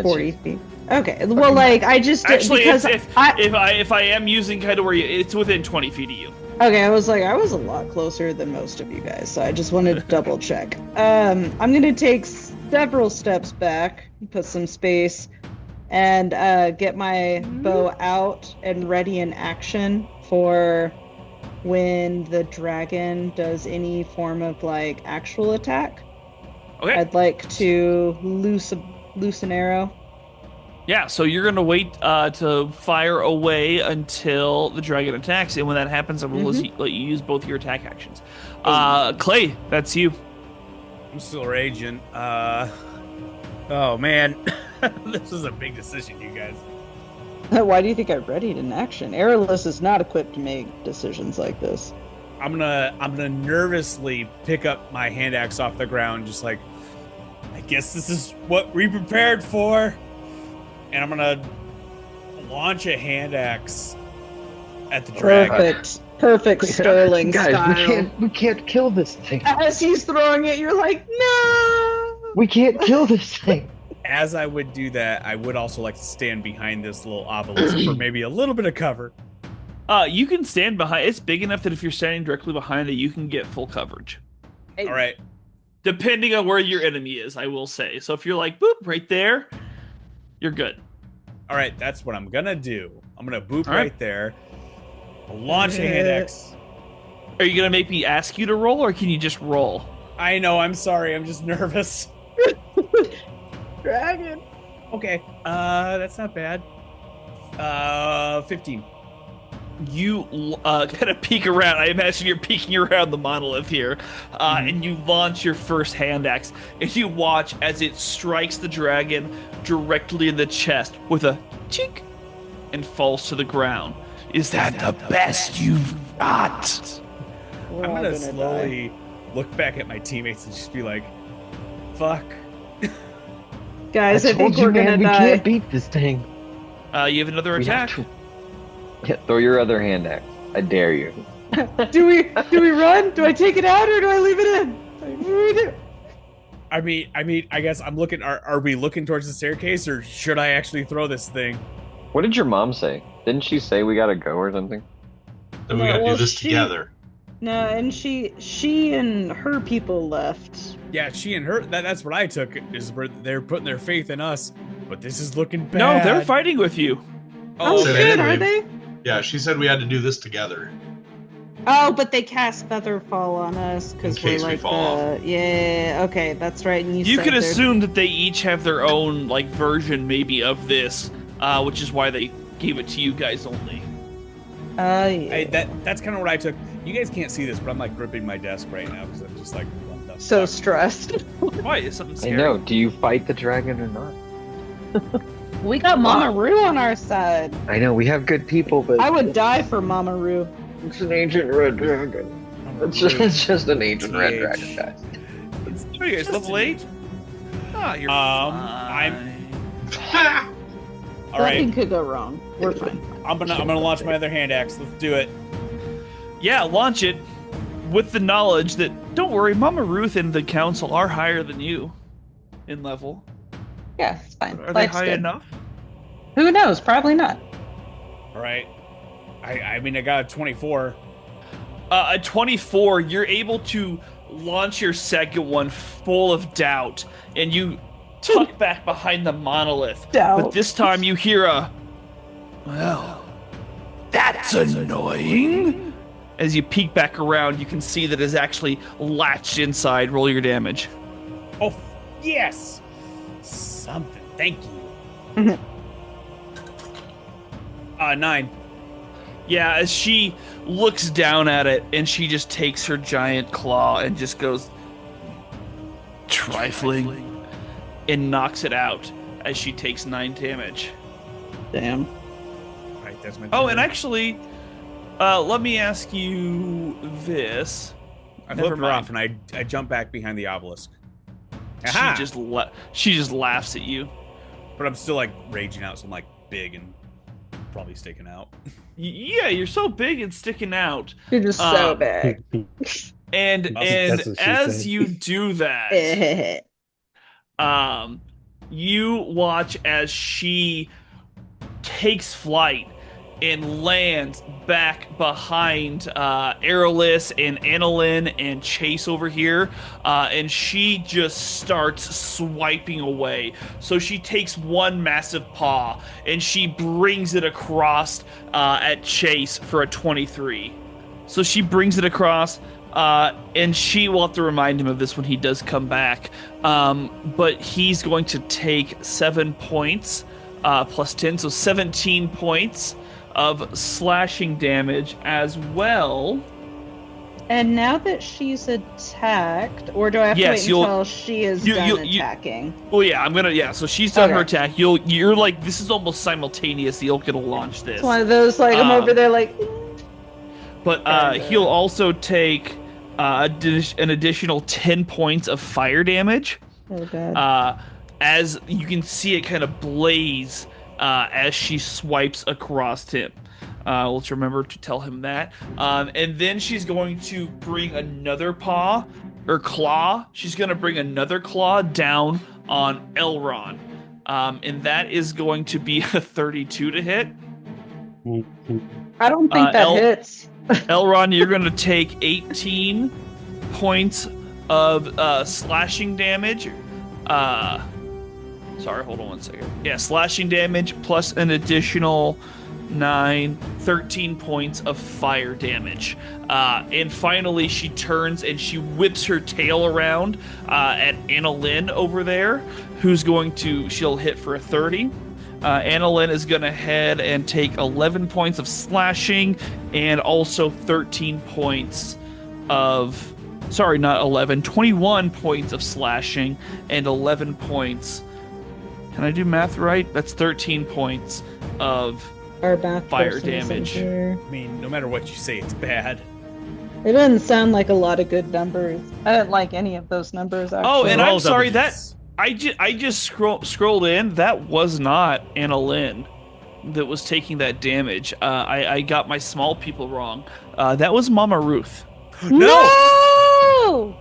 D: 40 feet. Okay. Well, like I just
A: Actually,
D: because
A: if I am using kind of where you, it's within 20 feet of you.
D: Okay, I was a lot closer than most of you guys, so I just wanted to double check. I'm gonna take several steps back, put some space, and get my bow out and ready in action for when the dragon does any form of like actual attack.
A: Okay.
D: I'd like to loose an arrow.
A: Yeah, so you're going to wait to fire away until the dragon attacks, and when that happens, I will let you use both your attack actions. Clay, that's you.
E: I'm still raging. Oh man, this is a big decision, you guys.
D: Why do you think I readied in action? Aerolus is not equipped to make decisions like this.
E: I'm gonna nervously pick up my hand axe off the ground, just like, I guess this is what we prepared for. And I'm gonna launch a hand axe at the dragon.
D: Perfect Sterling
G: Guys,
D: style.
G: we can't kill this thing.
D: As he's throwing it, you're like, no!
G: We can't kill this thing.
E: As I would do that, I would also like to stand behind this little obelisk for maybe a little bit of cover.
A: You can stand behind. It's big enough that if you're standing directly behind it, you can get full coverage.
D: Hey.
E: All right.
A: Depending on where your enemy is, I will say. So if you're like, boop, right there, you're good.
E: All right, that's what I'm gonna do. I'm gonna boop
A: All
E: right
A: right.
E: there. I'll launch a hand axe.
A: Are you going to make me ask you to roll, or can you just roll?
E: I know, I'm sorry, I'm just nervous.
D: Dragon.
E: Okay, that's not bad. 15.
A: You kind of peek around. I imagine you're peeking around the monolith here, and you launch your first hand axe, and you watch as it strikes the dragon directly in the chest with a chink and falls to the ground. Is that the best you've got?
D: We're
E: I'm
D: all
E: gonna
D: die.
E: slowly look back at my teammates and just be like, fuck.
D: Guys, I
G: told
D: think
G: you,
D: we're
G: man,
D: gonna
G: we
D: die.
G: can't beat this thing.
A: You have another
G: We have
A: attack.
G: Yeah, throw your other hand axe. I dare you.
D: Do we run? Do I take it out or do I leave it in?
E: I mean, I guess I'm looking. Are we looking towards the staircase, or should I actually throw this thing?
G: What did your mom say? Didn't she say we gotta go or something?
F: Then we
D: No,
F: gotta
D: well,
F: do this together.
D: No, and she and her people left.
E: Yeah, she and her. That's what I took. Is where they're putting their faith in us. But this is looking bad.
A: No, they're fighting with you.
D: Oh,
F: So they
D: shit,
F: didn't
D: are
F: leave.
D: they?
F: Yeah, she said we had to do this together.
D: Oh, but they cast Featherfall on us because
F: In
D: we're
F: case we
D: like
F: fall
D: yeah. Okay, that's right. And
A: You
D: said
A: could
D: they're-
A: assume that they each have their own like version maybe of this, which is why they gave it to you guys only.
D: Yeah.
E: That's kind of what I took. You guys can't see this, but I'm like gripping my desk right now because I'm just like, what the
D: So
E: fuck?
D: stressed.
A: Why is something
G: I
A: scary?
G: know. Do you fight the dragon or not?
D: We got Mama Roo on our side.
G: I know we have good people, but
D: I would die for Mama Roo.
G: it's an ancient red dragon. It's just an ancient red dragon, guys.
A: What are you guys, level 8? Ah, you're
E: I'm-
A: fine.
E: All right,
D: Nothing could go wrong. We're fine.
E: I'm gonna launch my other hand axe. Let's do it.
A: Yeah, launch it with the knowledge that, don't worry, Mama Ruth and the council are higher than you in level.
D: Yeah, it's fine.
A: Are they
D: Life's
A: high
D: good.
A: enough?
D: Who knows? Probably not.
E: All right. I mean, I got a 24.
A: A 24, you're able to launch your second one full of doubt, and you tuck back behind the monolith.
D: Doubt.
A: But this time you hear a, well, that's annoying. As you peek back around, you can see that it's actually latched inside. Roll your damage.
E: Oh, yes. Something. Thank you. 9.
A: Yeah, as she looks down at it, and she just takes her giant claw and just goes, trifling, and knocks it out as she takes 9 damage.
D: Damn.
E: All right, that's my.
A: Oh,
E: turn.
A: and actually, let me ask you this.
E: I
A: never
E: flipped her
A: mind.
E: off and I jump back behind the obelisk. Aha!
A: She just laughs at you.
E: But I'm still like raging out, so I'm like big and probably sticking out.
A: Yeah, you're so big and sticking out.
D: You're just so
A: Um,
D: big.
A: And
C: That's what she
A: as
C: said.
A: you do that, you watch as she takes flight and lands back behind Aerolus and Annalyn and Chase over here, and she just starts swiping away. So she takes one massive paw and she brings it across at Chase for a 23. So she brings it across, and she will have to remind him of this when he does come back. But he's going to take 7 points plus 10, so 17 points of slashing damage as well.
D: And now that she's attacked, or do I have
A: Yes,
D: to wait
A: you'll-
D: until she is
A: you-
D: done
A: you-
D: attacking?
A: Well, yeah, so she's done her
D: Okay.
A: attack. You're like, this is almost simultaneous. You'll get to launch this.
D: It's one of those, like, I'm over there, like,
A: But he'll also take an additional 10 points of fire damage.
D: oh god.
A: As you can see it kind of blaze as she swipes across him. Let's remember to tell him that. And then she's going to bring another paw or claw. She's going to bring another claw down on Elron. And that is going to be a 32 to hit.
D: I don't think that hits.
A: Elron, you're going to take 18 points of slashing damage. Sorry, hold on one second. Yeah, slashing damage plus an additional 13 points of fire damage. And finally, she turns and she whips her tail around at Annalyn over there, she'll hit for a 30. Annalyn is going to head and take 11 points of slashing and also 13 points of... Sorry, not 11. 21 points of slashing and 11 points... Can I do math right? That's 13 points of
D: Our math
A: fire
D: person isn't
A: damage.
D: here.
E: I mean, no matter what you say, it's bad.
D: It doesn't sound like a lot of good numbers. I didn't like any of those numbers, actually.
A: Oh, and
E: They're
A: I'm
E: all
A: sorry,
E: W's.
A: I just scrolled in. That was not Annalyn. that was taking that damage. I got my small people wrong. That was Mama Ruth
D: No!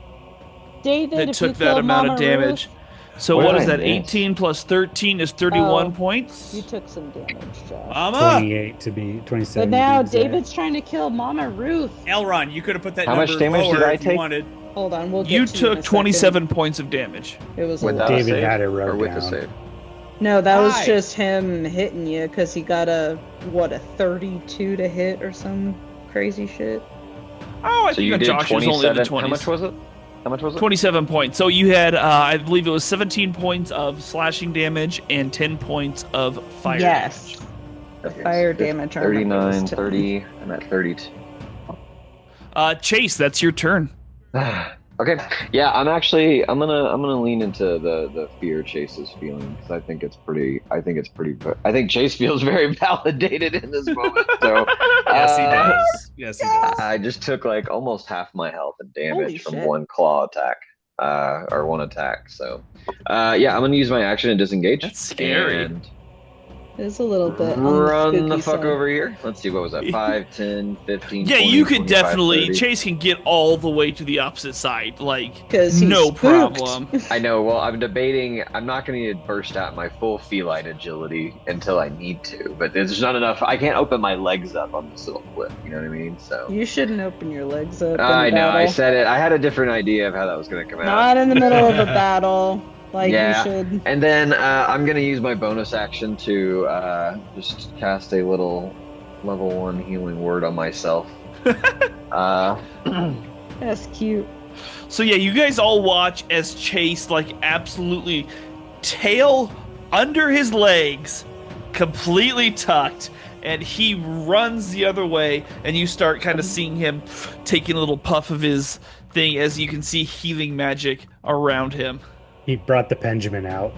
D: David,
A: that
D: if you
A: took that
D: kill
A: amount
D: Mama
A: of damage.
D: Ruth,
A: So
G: What
A: what
G: did
A: is
G: I
A: that?
G: miss?
A: 18 plus 13 is 31
D: you
A: points.
D: took some damage, Josh.
E: Mama!
C: 28 to be 27.
D: But
C: to
D: now
C: be exact.
D: David's trying to kill Mama Ruth.
E: Elron, you could have put that
G: How much
E: number
G: damage did
E: lower
G: I
E: if you
G: take?
E: wanted.
D: Hold on, we'll get
A: You
D: to you in a
A: took
D: second.
A: 27 points of damage.
D: It was a
G: Without
D: lot.
G: a
C: David
G: save?
C: had it wrote
G: Or with a
C: down.
G: save?
D: No, that was
E: Hi.
D: just him hitting you because he got a 32 to hit or some crazy shit.
A: Oh, I
G: So
A: think
G: you did
A: Josh was only in the
G: 27.
A: 20s.
G: How much was it?
A: 27 points. So you had, I believe it was 17 points of slashing damage and 10 points of fire
D: Yes.
A: damage.
D: The fire damage. I remember
G: 39,
D: was 10.
G: 30. I'm at 32.
A: Chase, that's your turn.
G: Okay. Yeah, I'm gonna lean into the fear Chase is feeling because I think Chase feels very validated in this moment. So
E: Yes, he does. Yes, he does.
G: I just took like almost half my health and
D: Holy
G: damage from
D: shit.
G: one claw attack. Or one attack. So yeah, I'm gonna use my action and disengage.
A: That's scary.
G: And
D: It's a little bit on
G: run
D: the
G: the
D: spooky
G: fuck
D: side.
G: over here. Let's see, what was that? 5, 10, 15,
A: Yeah,
G: 20,
A: you could
G: 25,
A: definitely,
G: 30.
A: Chase can get all the way to the opposite side. Like,
D: 'Cause he's
A: no
D: spooked.
A: problem.
G: I know. Well, I'm debating. I'm not going to burst out my full feline agility until I need to, but there's not enough. I can't open my legs up on this little cliff. You know what I mean? So
D: You shouldn't open your legs up.
G: I
D: in
G: know. I
D: battle.
G: said it. I had a different idea of how that was going to come out.
D: Not in the middle of a battle. Like
G: Yeah.
D: you should.
G: And then I'm going to use my bonus action to just cast a little level 1 healing word on myself.
D: That's cute.
A: So yeah, you guys all watch as Chase, like, absolutely tail under his legs, completely tucked, and he runs the other way, and you start kind of seeing him taking a little puff of his thing as you can see healing magic around him.
C: He brought the Benjamin out.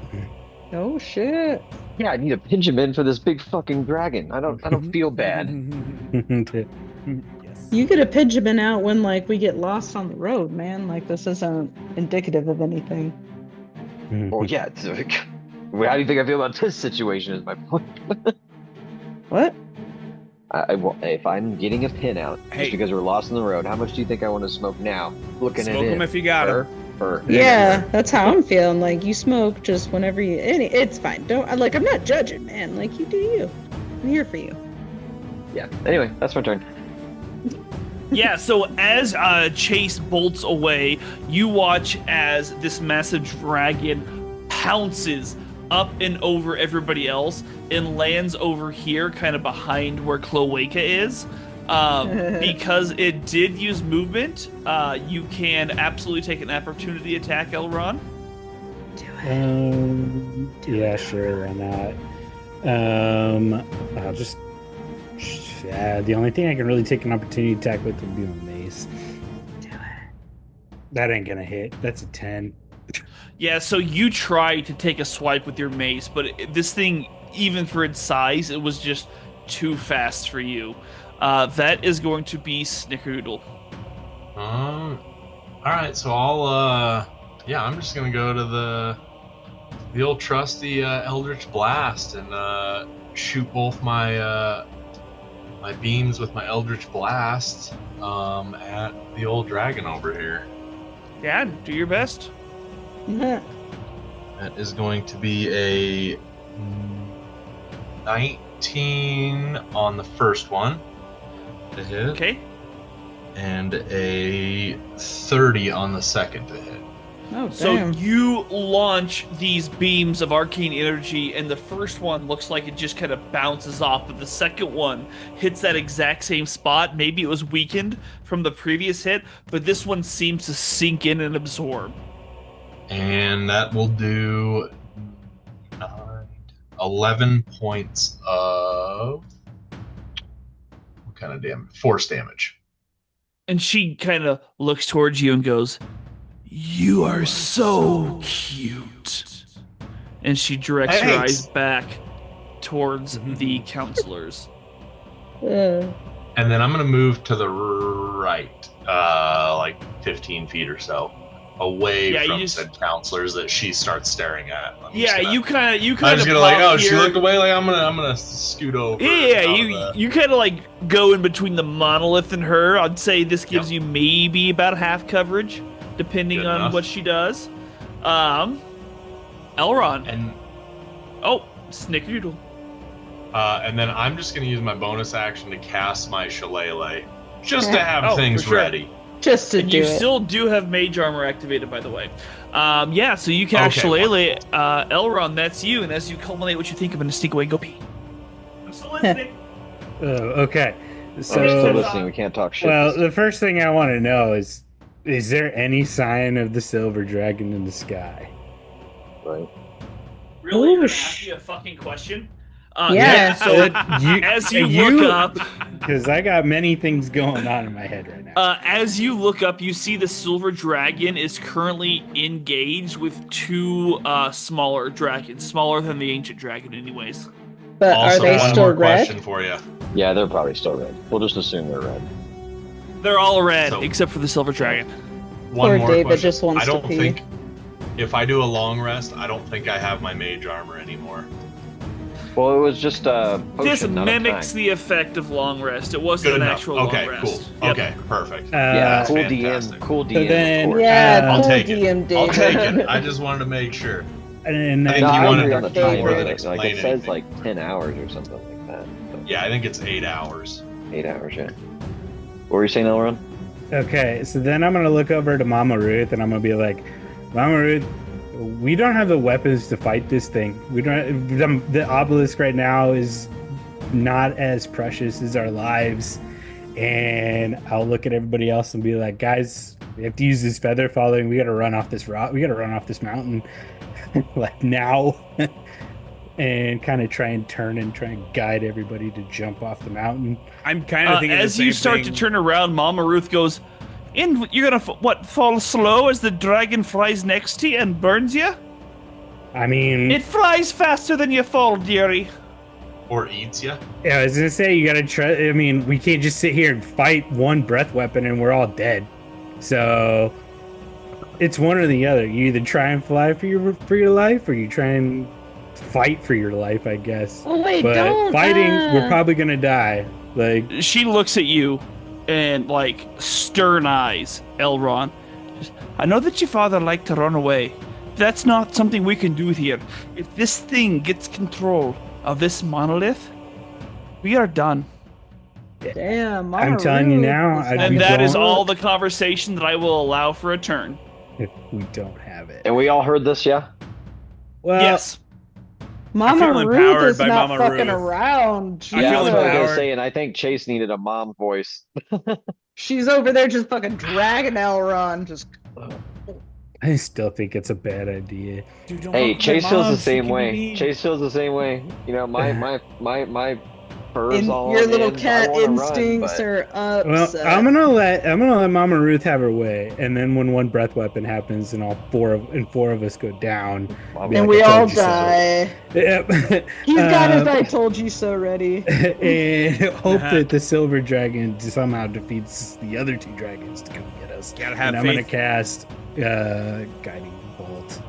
D: Oh shit.
G: Yeah, I need a Benjamin for this big fucking dragon. I don't feel bad.
E: Yes.
D: You get a Benjamin out when like we get lost on the road, man. Like this isn't indicative of anything.
G: Well, yeah. It's, how do you think I feel about this situation? Is my point.
D: What?
G: Well, if I'm getting a pin out
E: Hey.
G: just because we're lost on the road, how much do you think I want to smoke now? Looking
E: Smoke
G: at
E: him
G: it.
E: if you got him.
D: Yeah, that's how I'm feeling. Like you smoke just whenever you. It's fine. Don't like. I'm not judging, man. Like you do you. I'm here for you.
G: Yeah. Anyway, that's my turn.
A: Yeah, so as Chase bolts away, you watch as this massive dragon pounces up and over everybody else and lands over here, kind of behind where Cloaca is. Because it did use movement, you can absolutely take an opportunity attack, Elron.
C: Yeah, sure, why not? I'll just. Yeah, the only thing I can really take an opportunity attack with would be my mace.
D: Do it.
C: That ain't gonna hit. That's a 10.
A: Yeah, so you try to take a swipe with your mace, but this thing, even for its size, it was just too fast for you. That is going to be Snickerdoodle.
F: All right, so I'm just gonna go to the old trusty Eldritch Blast and shoot both my my beams with my Eldritch Blast at the old dragon over here.
A: Yeah, do your best.
F: That is going to be a 19 on the first one to hit.
A: Okay.
F: And a 30 on the second to hit.
D: Oh,
A: So
D: damn.
A: you launch these beams of arcane energy, and the first one looks like it just kind of bounces off, but the second one hits that exact same spot. Maybe it was weakened from the previous hit, but this one seems to sink in and absorb.
F: And that will do 11 points of what kind of damage? Force damage.
A: And she kind of looks towards you and goes, "You are so cute." And she directs her
E: Thanks.
A: eyes back towards the counselors.
D: Uh,
F: And then I'm going to move to the right, like 15 feet or so. away
A: Yeah, you
F: from
A: just-
F: said counselors that she starts staring at.
A: Yeah, you kind
F: I'm
A: of
F: just gonna like,
A: pop
F: oh, she
A: here.
F: looked away. Like I'm gonna scoot over.
A: Yeah,
F: out of
A: you
F: the-
A: you kind of like go in between the monolith and her. I'd say this gives
F: Yep.
A: you maybe about half coverage, depending
F: Good
A: on
F: enough.
A: what she does. Elron.
F: and
A: Oh, snickerdoodle.
F: and then I'm just gonna use my bonus action to cast my shillelagh, just to have
A: Oh,
F: things
A: for sure.
F: ready.
D: Just to
A: And
D: do
A: you
D: it.
A: still do have mage armor activated, by the way. Yeah, so you cast
F: Okay,
A: Shillelagh. Elron, that's you. And as you culminate what you think, I'm going to sneak away and go pee. I'm still listening.
C: Okay. So,
G: I'm still
A: so-
G: listening. We can't talk shit.
C: well, the first thing I want to know is there any sign of the silver dragon in the sky?
G: right?
A: Really? You're
D: Ooh,
A: going to ask me a fucking question?
D: Yeah.
A: So as you look up...
C: Because I got many things going on in my head right now.
A: As you look up, you see the silver dragon is currently engaged with two smaller dragons, smaller than the ancient dragon, anyways.
D: But
F: Also,
D: are they
F: one
D: still
F: more
D: red?
F: question for you.
G: Yeah, they're probably still red. We'll just assume they're red.
A: They're all red
F: So-
A: except for the silver dragon.
F: One
D: Poor
F: more
D: David
F: question.
D: just wants
F: I
D: to
F: don't
D: pee.
F: think if I do a long rest, I don't think I have my mage armor anymore.
G: Well, it was just a potion,
A: This
G: not a
A: mimics
G: time.
A: the effect of long rest. It wasn't
F: Good
A: an
F: enough.
A: actual
F: Okay,
A: long
F: cool.
A: rest. Yep.
F: Okay, perfect.
G: Yeah, cool
F: fantastic.
G: DM. Cool DM.
C: then-
G: of course.
D: Yeah,
F: I'll
D: cool
F: take it.
D: DM,
F: I'll
D: David.
F: take it. I just wanted to make sure.
C: And
F: I think
G: No,
F: you
G: I
F: wanted
G: agree
F: to
G: on the
F: do
G: time.
F: more than
G: Like
F: explain
G: it says,
F: anything.
G: like 10 hours or something like that. But
F: Yeah, I think it's 8 hours.
G: 8 hours, yeah. What were you saying, Elron?
C: Okay, so then I'm gonna look over to Mama Ruth and I'm gonna be like, Mama Ruth, we don't have the weapons to fight this thing. We don't. The obelisk right now is not as precious as our lives. And I'll look at everybody else and be like, guys, we have to use this feather falling. We got to run off this rock. We got to run off this mountain, like now, and kind of try and guide everybody to jump off the mountain.
E: I'm kind of thinking
A: As
E: the
A: you
E: same
A: start
E: thing.
A: to turn around, Mama Ruth goes, "And you're gonna fall slow as the dragon flies next to you and burns you?
C: I mean,
A: It flies faster than you fall, dearie."
F: Or eats you.
C: yeah, I was gonna say you gotta try. I mean, we can't just sit here and fight one breath weapon and we're all dead. So it's one or the other. You either try and fly for your life, or you try and fight for your life, I guess.
D: Oh wait,
C: But
D: don't.
C: fighting, we're probably gonna die. Like,
A: She looks at you and, like, stern eyes, Elron. I know that your father liked to run away. That's not something we can do here. If this thing gets control of this monolith, we are done.
D: Damn, Mama
C: I'm telling you
D: Ruth
C: now,
D: was
C: I'd
A: And
C: be
A: that is
C: don't-
A: all the conversation that I will allow for a turn.
C: if we don't have it.
G: And we all heard this, yeah?
C: Well,
A: Yes.
D: Mama
E: feel
D: Ruth
E: empowered
D: is
E: by
D: not
E: Mama
D: fucking
E: Ruth.
D: around.
E: I
G: Yeah,
E: feel
G: that's what I was
E: empowered.
G: gonna say, and I think Chase needed a mom voice.
D: She's over there just fucking dragging Elron. Just
C: I still think it's a bad idea.
E: Dude, don't
G: Hey,
E: fuck with
G: Chase
E: my
G: feels
E: mom,
G: the
E: she
G: same
E: can
G: way.
E: be-
G: Chase feels the same way. You know, my fur's
D: in,
G: all
D: your
G: on
D: little
G: end. I
D: cat
G: wanna
D: instincts
G: run,
D: are
C: Well,
D: upset.
C: I'm gonna let Mama Ruth have her way, and then when one breath weapon happens and four of us go down,
G: but I'll
C: be
G: be
D: and
C: like,
D: we
C: I
D: all
C: told you so.
D: die.
C: Yep.
D: He's got his
C: Um,
D: "I told you so" ready.
C: and hope
E: Uh-huh.
C: that the silver dragon somehow defeats the other two dragons to come get us.
E: Gotta have
C: And I'm gonna
E: faith.
C: cast guiding bolt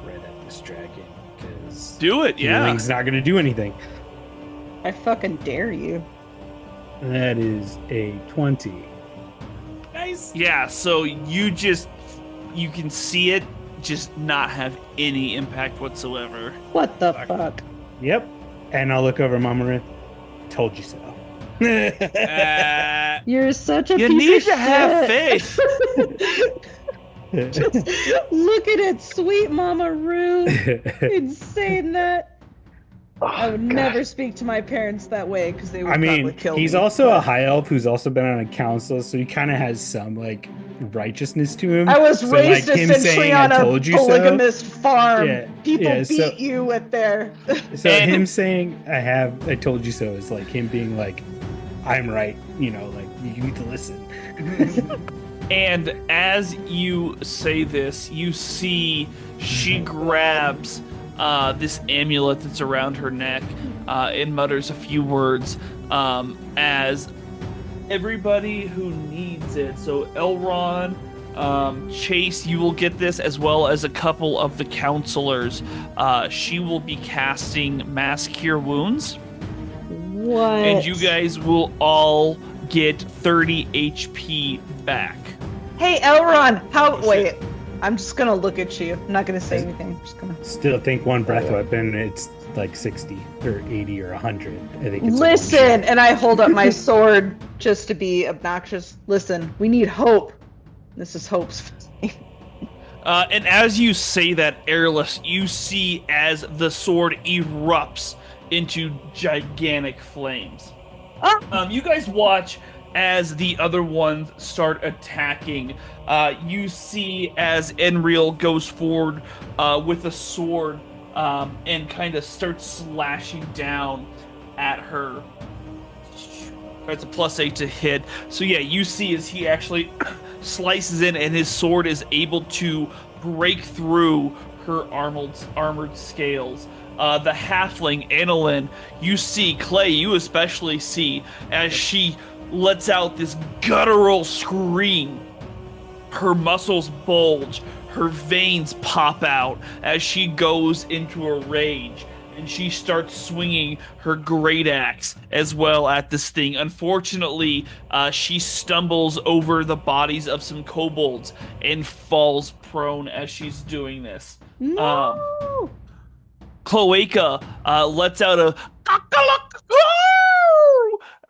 C: right at this dragon because
A: Do it, yeah.
C: healing's not gonna do anything.
D: I fucking dare you.
C: That is a 20.
E: Nice.
A: Yeah, so you can see it just not have any impact whatsoever.
D: What the fuck?
C: Yep. And I'll look over Mama Ruth. Told you so.
D: You're such a
A: You
D: piece
A: need
D: of
A: to have
D: shit.
A: faith.
D: Look at it, sweet Mama Ruth. In saying that,
G: Oh,
D: I would
G: God.
D: never speak to my parents that way because they would
C: I
D: probably
C: mean,
D: kill
C: he's
D: me.
C: also a high elf who's also been on a council, so he kind of has some like righteousness to him.
D: I was
C: So,
D: raised
C: like, him
D: essentially
C: saying,
D: on
C: "I
D: a
C: told you so."
D: polygamous farm.
C: Yeah,
D: People
C: yeah,
D: beat
C: so-
D: you with their.
C: So
A: And-
C: him saying I told you so" is like him being like, I'm right, you know, like you need to listen.
A: And as you say this, you see she grabs this amulet that's around her neck and mutters a few words as everybody who needs it. So Elron, Chase, you will get this as well as a couple of the counselors. She will be casting Mass Cure Wounds,
D: What?
A: and you guys will all get 30 HP back.
D: Hey, Elron, how?
A: Oh,
D: wait,
A: shit.
D: I'm just gonna look at you. I'm not gonna say anything. I'm just gonna
C: Still think one breath weapon, it's like 60 or 80 or 100. I think it's
D: listen. And I hold up my sword just to be obnoxious. Listen, we need hope. This is hope's.
A: And as you say that, Airless, you see as the sword erupts into gigantic flames. You guys watch as the other ones start attacking. You see as Enreal goes forward with a sword and kind of starts slashing down at her. It's a +8 to hit. So yeah, you see as he actually slices in and his sword is able to break through her armored scales. The halfling, Annalyn, you see, Clay, you especially see, as she lets out this guttural scream. Her muscles bulge, her veins pop out as she goes into a rage. And she starts swinging her great axe as well at this thing. Unfortunately, she stumbles over the bodies of some kobolds and falls prone as she's doing this.
D: No.
A: Cloaca lets out a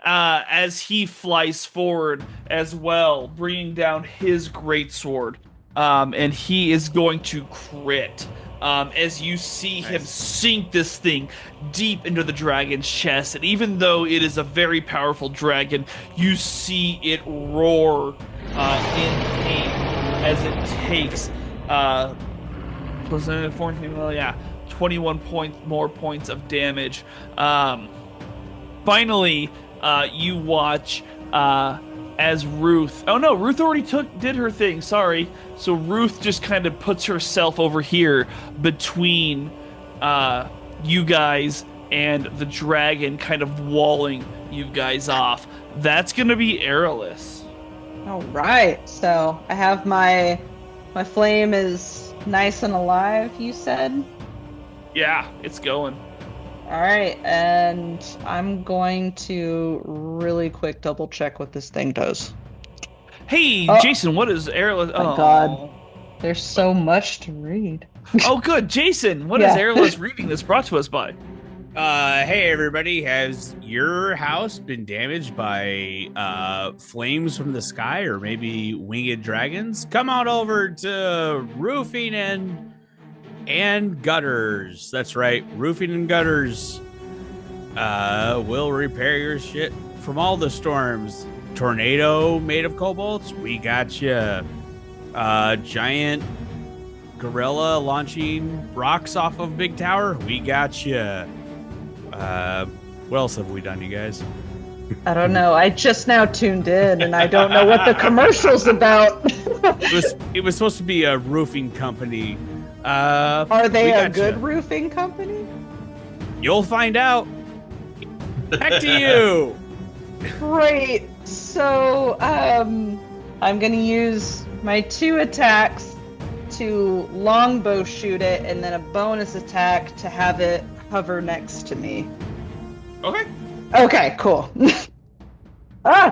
A: as he flies forward as well, bringing down his greatsword. And he is going to crit. As you see him sink this thing deep into the dragon's chest. And even though it is a very powerful dragon, you see it roar in pain as it takes plus 14, well, yeah, 21 more points of damage. Finally, you watch as Ruth. Oh no, Ruth already did her thing. Sorry. So Ruth just kind of puts herself over here between you guys and the dragon, kind of walling you guys off. That's gonna be Airless.
D: All right. So I have my flame is nice and alive. You said.
A: Yeah, it's going.
D: All right, and I'm going to really quick double check what this thing does.
A: Hey,
D: Oh.
A: Jason, what is Airless?
D: My God. There's so much to read.
A: Oh, good. Jason, what is
D: Yeah.
A: Airless reading that's brought to us by?
E: Hey everybody, has your house been damaged by flames from the sky or maybe winged dragons? Come on over to roofing and gutters. That's right, roofing and gutters. We'll repair your shit from all the storms. Tornado made of kobolds, we got you. Giant gorilla launching rocks off of big tower, we got you. What else have we done, you guys?
D: I don't know. I just now tuned in, and I don't know what the commercial's about.
E: It was supposed to be a roofing company.
D: Are they
E: we
D: a
E: got
D: good
E: ya.
D: roofing company?
E: You'll find out. Back to you.
D: Great. So, I'm gonna use my 2 attacks to longbow shoot it, and then a bonus attack to have it hover next to me.
A: Okay.
D: Okay, cool.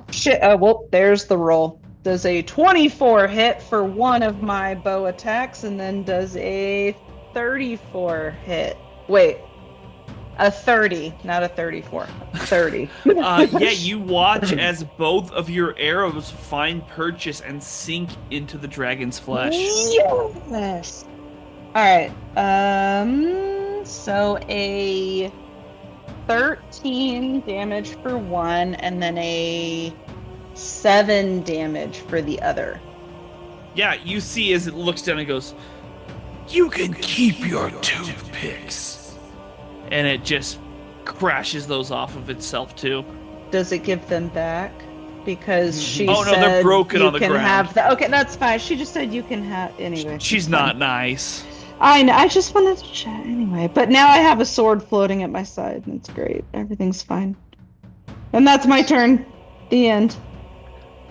D: Shit. Well, there's the roll. Does a 24 hit for one of my bow attacks, and then does a 34 hit. Wait. A 30, not a 34. 30.
A: Yeah, you watch as both of your arrows find purchase and sink into the dragon's flesh.
D: Yes. All right. So a 13 damage for one, and then a 7 damage for the other.
A: Yeah, you see as it looks down and goes, "You can keep your toothpicks." And it just crashes those off of itself too.
D: Does it give them back? Because she
A: Oh, no,
D: said
A: they're broken
D: you
A: on the
D: can
A: ground.
D: have the. Okay, that's fine. She just said you can have. Anyway,
A: She's
D: it's
A: not
D: fine.
A: nice.
D: I know. I just wanted to chat anyway. But now I have a sword floating at my side, and it's great. Everything's fine. And that's my turn. The end.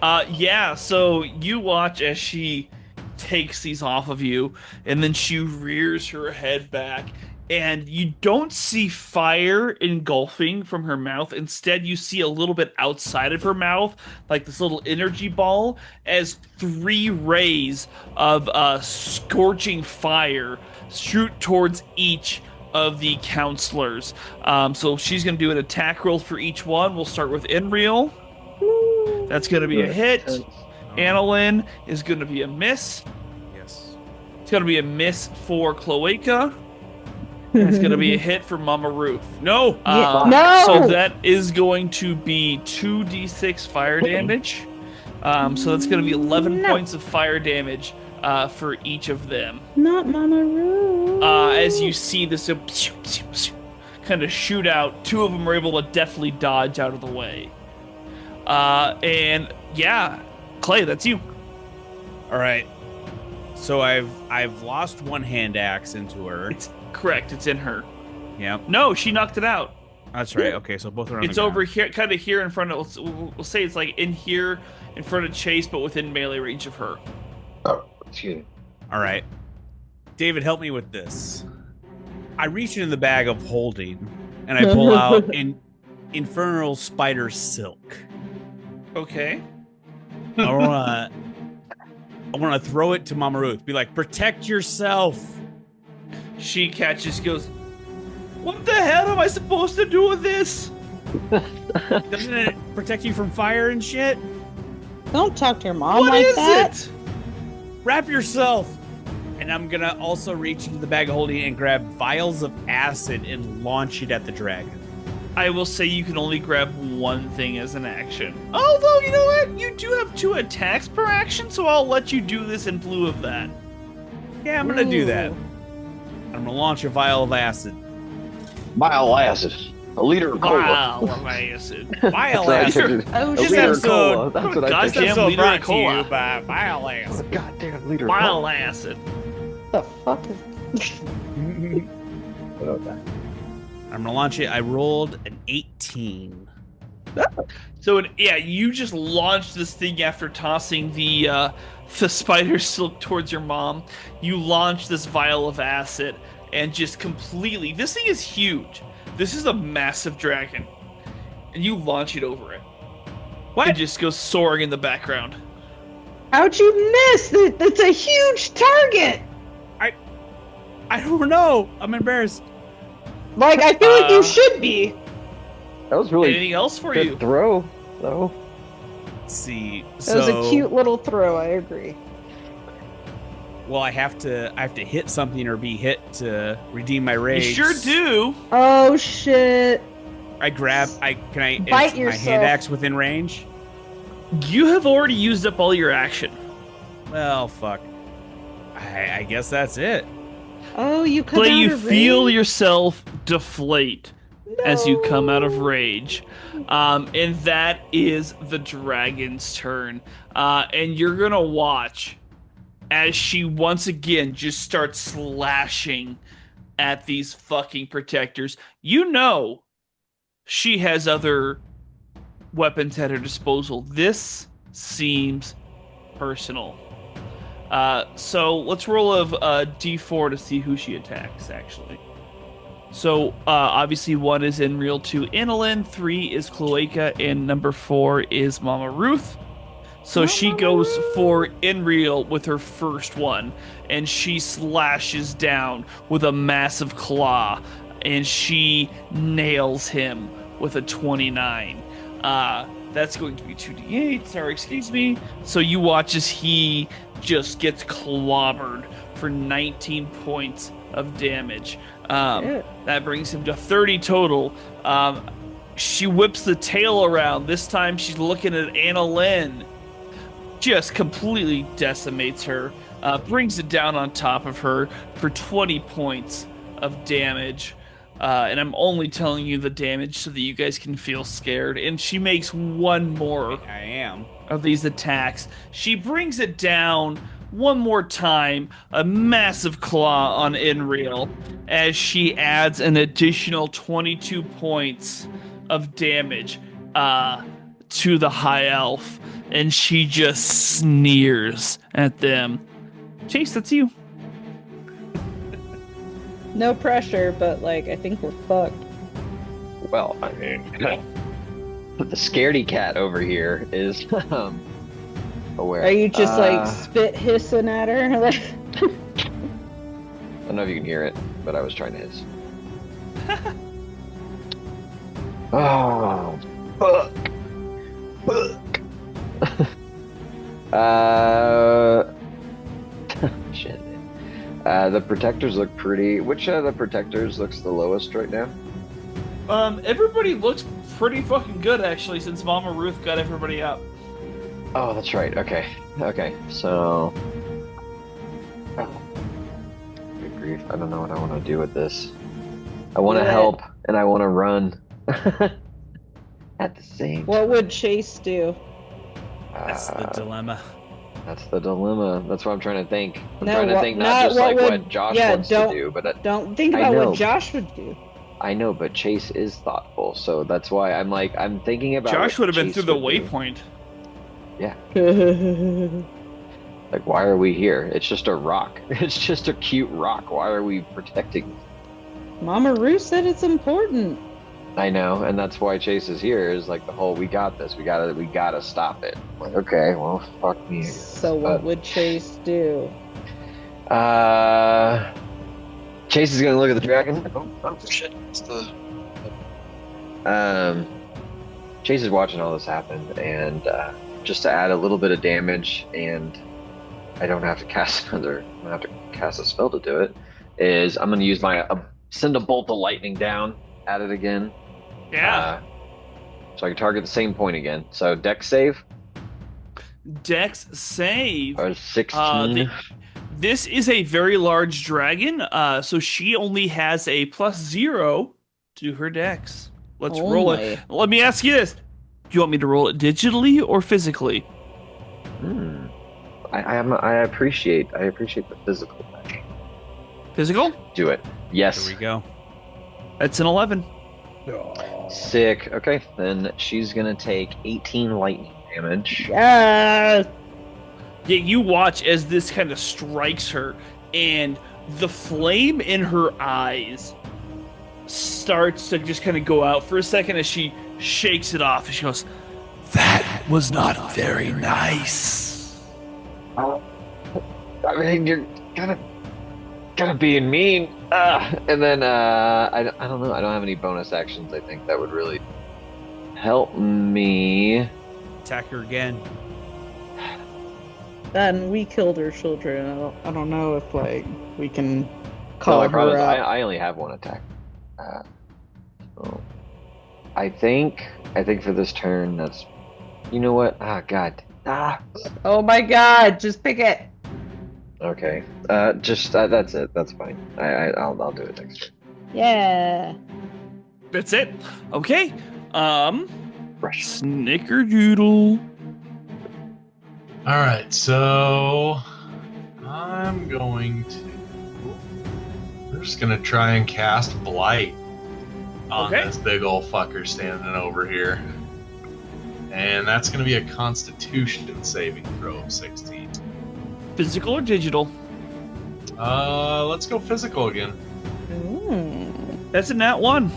A: Yeah, so you watch as she takes these off of you, and then she rears her head back, and you don't see fire engulfing from her mouth. Instead, you see a little bit outside of her mouth, like this little energy ball, as three rays of scorching fire shoot towards each of the counselors. So she's going to do an attack roll for each one. We'll start with Enreal. That's going to be a hit. Annalyn is going to be a miss.
E: Yes.
A: It's going to be a miss for Cloaca. And it's going to be a hit for Mama Ruth. No!
D: No!
A: So that is going to be 2d6 fire damage. So that's going to be 11 points of fire damage for each of them.
D: Not Mama Ruth.
A: As you see this kind of shoot out, two of them are able to deftly dodge out of the way. And yeah, Clay, that's you.
E: All right. So I've lost one hand axe into her.
A: It's correct. It's in her.
E: Yep.
A: No, she knocked it out.
E: That's right. Okay, so both are on
A: It's
E: the ground.
A: over here, kind of here in front of. We'll say it's like in here, in front of Chase, but within melee range of her.
G: Oh, excuse me.
E: All right. David, help me with this. I reach into the bag of holding, and I pull out an infernal spider silk.
A: Okay.
E: I wanna throw it to Mama Ruth. Be like, protect yourself.
A: She catches, goes, "What the hell am I supposed to do with this?"
E: Doesn't it protect you from fire and shit?
D: Don't talk to your mom
A: What
D: like
A: is
D: that.
A: it?
E: Wrap yourself. And I'm gonna also reach into the bag of holding and grab vials of acid and launch it at the dragon.
A: I will say you can only grab one thing as an action. Although, you know what? You do have 2 attacks per action, so I'll let you do this in lieu of that.
E: Yeah, I'm gonna do that. I'm gonna launch a vial of acid.
G: Bile acid. A liter of cola.
A: Wow, acid.
E: Vial
G: That's what I
E: acid.
G: figured.
D: Oh,
G: A
E: This
G: liter of
E: episode-
G: cola. That's what I
A: Goddamn
E: This
G: figured.
E: episode
A: liter
E: brought
A: of
E: to
A: cola.
E: you by Vial
G: A
E: Acid.
G: goddamn liter of
A: Bile
G: cola.
A: acid.
D: the fuck is...
G: Okay.
E: I'm gonna launch it. I rolled an 18.
A: So yeah, you just launched this thing after tossing the spider silk towards your mom. You launch this vial of acid and just completely. This thing is huge. This is a massive dragon, and you launch it over it.
E: What?
A: It just goes soaring in the background.
D: How'd you miss? That's a huge target.
E: I don't know. I'm embarrassed.
D: Like, I feel like you should be.
G: That was really
A: Anything else for
G: good
A: you?
G: throw, though.
E: Let's see.
D: That was a cute little throw, I agree.
E: Well, I have to hit something or be hit to redeem my
A: You
E: rage.
A: sure do.
D: Oh, shit.
E: Can I
D: Bite
E: is my
D: yourself.
E: hand axe within range?
A: You have already used up all your action.
E: Well, fuck. I guess that's it.
D: Oh, you come
A: Clay,
D: out
A: you
D: of
A: feel
D: range?
A: yourself deflate as you come out of
D: No.
A: rage. And that is the dragon's turn. And you're going to watch as she once again just starts slashing at these fucking protectors. You know she has other weapons at her disposal. This seems personal. So let's roll a d4 to see who she attacks, actually. So obviously 1 is Enreal, 2 Annalyn, 3 is Cloaca, and number 4 is Mama Ruth. So she goes for Enreal with her first one, and she slashes down with a massive claw, and she nails him with a 29. That's going to be 2d8. Sorry, excuse me. So you watch as he just gets clobbered for 19 points of damage. That brings him to 30 total. She whips the tail around. This time she's looking at Annalyn. Just completely decimates her. Brings it down on top of her for 20 points of damage. And I'm only telling you the damage so that you guys can feel scared. And she makes one more
E: I am.
A: of these attacks. She brings it down one more time, a massive claw on Enreal, as she adds an additional 22 points of damage to the high elf, and she just sneers at them. Chase, that's you.
D: No pressure, but like I think we're fucked.
G: Well, I mean, the scaredy cat over here is aware.
D: Are you just like spit hissing at her? Like,
G: I don't know if you can hear it, but I was trying to hiss. Oh, fuck. Shit. The protectors look pretty. Which of the protectors looks the lowest right now?
A: Everybody looks pretty fucking good, actually, since Mama Ruth got everybody up.
G: Oh, that's right. Okay. Okay. So. Oh. Good grief. I don't know what I want to do with this. I want to help and I want to run. At the same
D: what would Chase do?
E: That's the dilemma.
G: That's the dilemma. That's what I'm trying to think. I'm
D: No,
G: trying to
D: what-
G: think
D: not
G: not just
D: what
G: like
D: would-
G: what Josh
D: yeah,
G: wants to
D: don't-
G: do, but
D: Don't think
G: I
D: about
G: know.
D: what Josh would do.
G: I know, but Chase is thoughtful, so that's why I'm thinking about.
A: Josh
G: what
A: would have been
G: Chase
A: through the
G: would do.
A: waypoint.
G: Like, why are we here? It's just a rock. It's just a cute rock. Why are we protecting?
D: Mama Ruth said it's important.
G: I know, and that's why Chase is here. Is like the whole we got this. We gotta stop it. Like, okay, well, fuck me.
D: So what would Chase do?
G: Chase is gonna look at the dragon. Oh shit! It's the. Chase is watching all this happen, and just to add a little bit of damage, and I don't have to cast another. I don't have to cast a spell to do it. Is I'm gonna use my send a bolt of lightning down at it again.
A: Yeah.
G: So I can target the same point again. So Dex save
A: Dex save.
G: or 16.
A: This is a very large dragon, so she only has a +0 to her dex. Let's roll it. Let me ask you this. Do you want me to roll it digitally or physically?
G: I appreciate the physical.
A: Physical?
G: Do it. Yes.
E: There we go.
A: That's an 11.
G: Sick. Okay, then she's gonna take 18 lightning damage.
D: Yeah.
A: Yeah, you watch as this kind of strikes her, and the flame in her eyes starts to just kind of go out for a second as she shakes it off. And she goes, "That was not very nice."
G: I mean, you're gotta being mean. And then I don't know. I don't have any bonus actions. I think that would really help me.
E: Attack her again.
D: And we killed her children. I don't know if like we can
G: No,
D: call
G: I
D: her
G: promise.
D: up.
G: I only have one attack. So I think for this turn, that's. You know what? Ah, God.
D: Oh my God! Just pick it.
G: Okay. That's it. That's fine. I'll do it next turn.
D: Yeah.
A: That's it. Okay.
G: Rush.
A: Snickerdoodle.
F: All right, so I'm just gonna try and cast Blight on
A: Okay.
F: this big old fucker standing over here, and that's gonna be a Constitution saving throw of 16.
A: Physical or digital?
F: Let's go physical again.
A: That's a nat 1.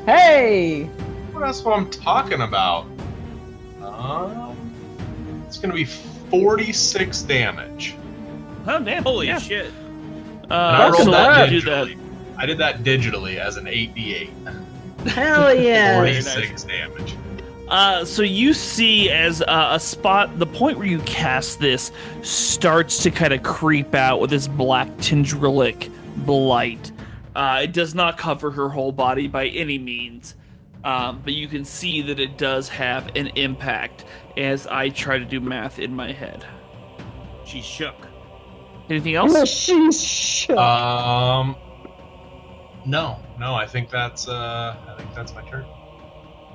D: Hey.
F: Well, that's what I'm talking about. It's gonna be 46 damage.
A: Oh, damn.
E: Holy
A: Yeah.
E: shit.
F: And I rolled
A: So
F: that
A: let me do that.
F: digitally. I did that digitally as an 8d8.
D: Hell yeah.
F: 46 damage.
A: So you see as a spot, the point where you cast this starts to kind of creep out with this black tendrilic blight. It does not cover her whole body by any means, but you can see that it does have an impact as I try to do math in my head.
E: She's shook.
A: Anything else?
D: She's shook.
F: No, I think that's my turn.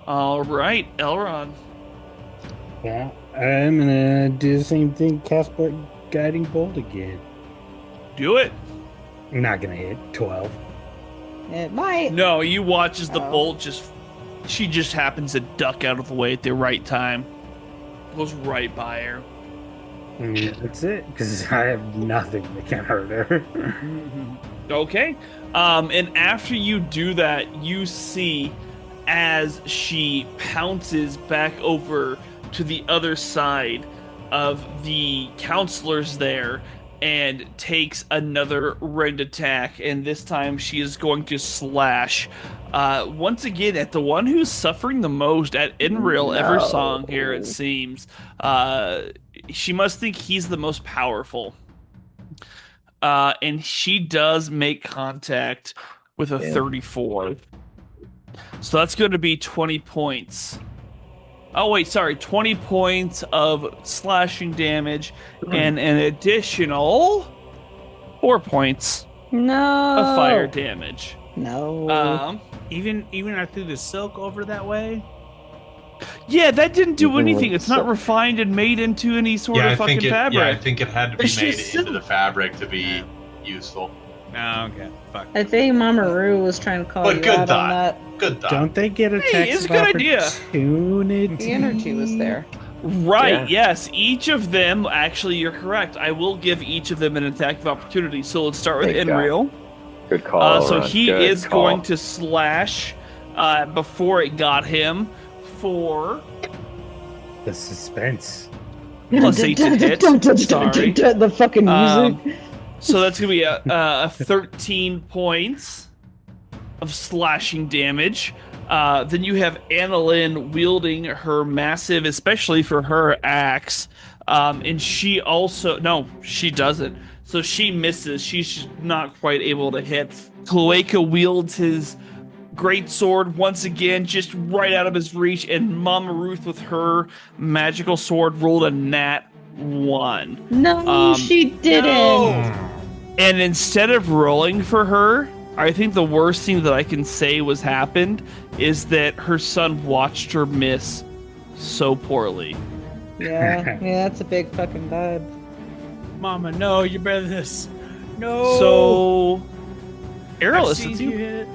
A: All right, Elron.
C: Yeah, I'm gonna do the same thing. Cast guiding bolt again.
A: Do it.
C: I'm not gonna hit 12.
D: It might.
A: No, you watch as the
D: Oh.
A: bolt just She just happens to duck out of the way at the right time. Goes right by her.
C: I mean, that's it, because I have nothing that can hurt her.
A: Okay. And after you do that, you see as she pounces back over to the other side of the counselors there and takes another rend attack, and this time she is going to slash once again at the one who's suffering the most, at Enril Eversong here, it seems. She must think he's the most powerful. And she does make contact with a 34. So that's going to be 20 points. Oh, wait, sorry. 20 points of slashing damage and an additional 4 points
D: No.
A: of fire damage.
D: No.
E: Even I threw the silk over that way.
A: Yeah, that didn't do
D: Even
A: anything.
D: with
A: It's not
D: silk.
A: refined and made into any sort
F: Yeah,
A: of
F: I think
A: fucking fabric.
F: Yeah, I think it had to be
A: It's
F: made
A: just
F: into the
A: silk.
F: fabric to be useful.
E: Oh, okay. Fuck.
D: I think Mama Roo was trying to call
F: But
D: you
F: good
D: out
F: thought.
D: on that.
F: Good thought.
C: Don't they get attacks
A: it's a
C: of
A: good idea.
C: opportunity?
D: The energy was there.
A: Right,
G: Yeah.
A: yes. Each of them, actually, you're correct. I will give each of them an attack of opportunity. So let's start with
G: Thank God.
A: Enril.
G: Good call.
A: So
G: Ron.
A: he
G: Good
A: is
G: call.
A: going to slash before it got him for
C: The suspense.
A: plus 8 to hit. Sorry.
D: The fucking music.
A: So that's going to be a 13 points of slashing damage. Then you have Annalyn wielding her massive, especially for her axe. And she also, no, she doesn't. So she misses. She's not quite able to hit. Cloaca wields his great sword once again, just right out of his reach. And Mama Ruth with her magical sword rolled a nat 1.
D: No, she didn't.
A: And instead of rolling for her, I think the worst thing that I can say was happened is that her son watched her miss so poorly.
D: Yeah, that's a big fucking vibe.
E: Mama, no, you're better than this. No.
A: So,
E: I've
A: Aerolus,
E: seen
A: it's
E: you
A: you.
E: hit it.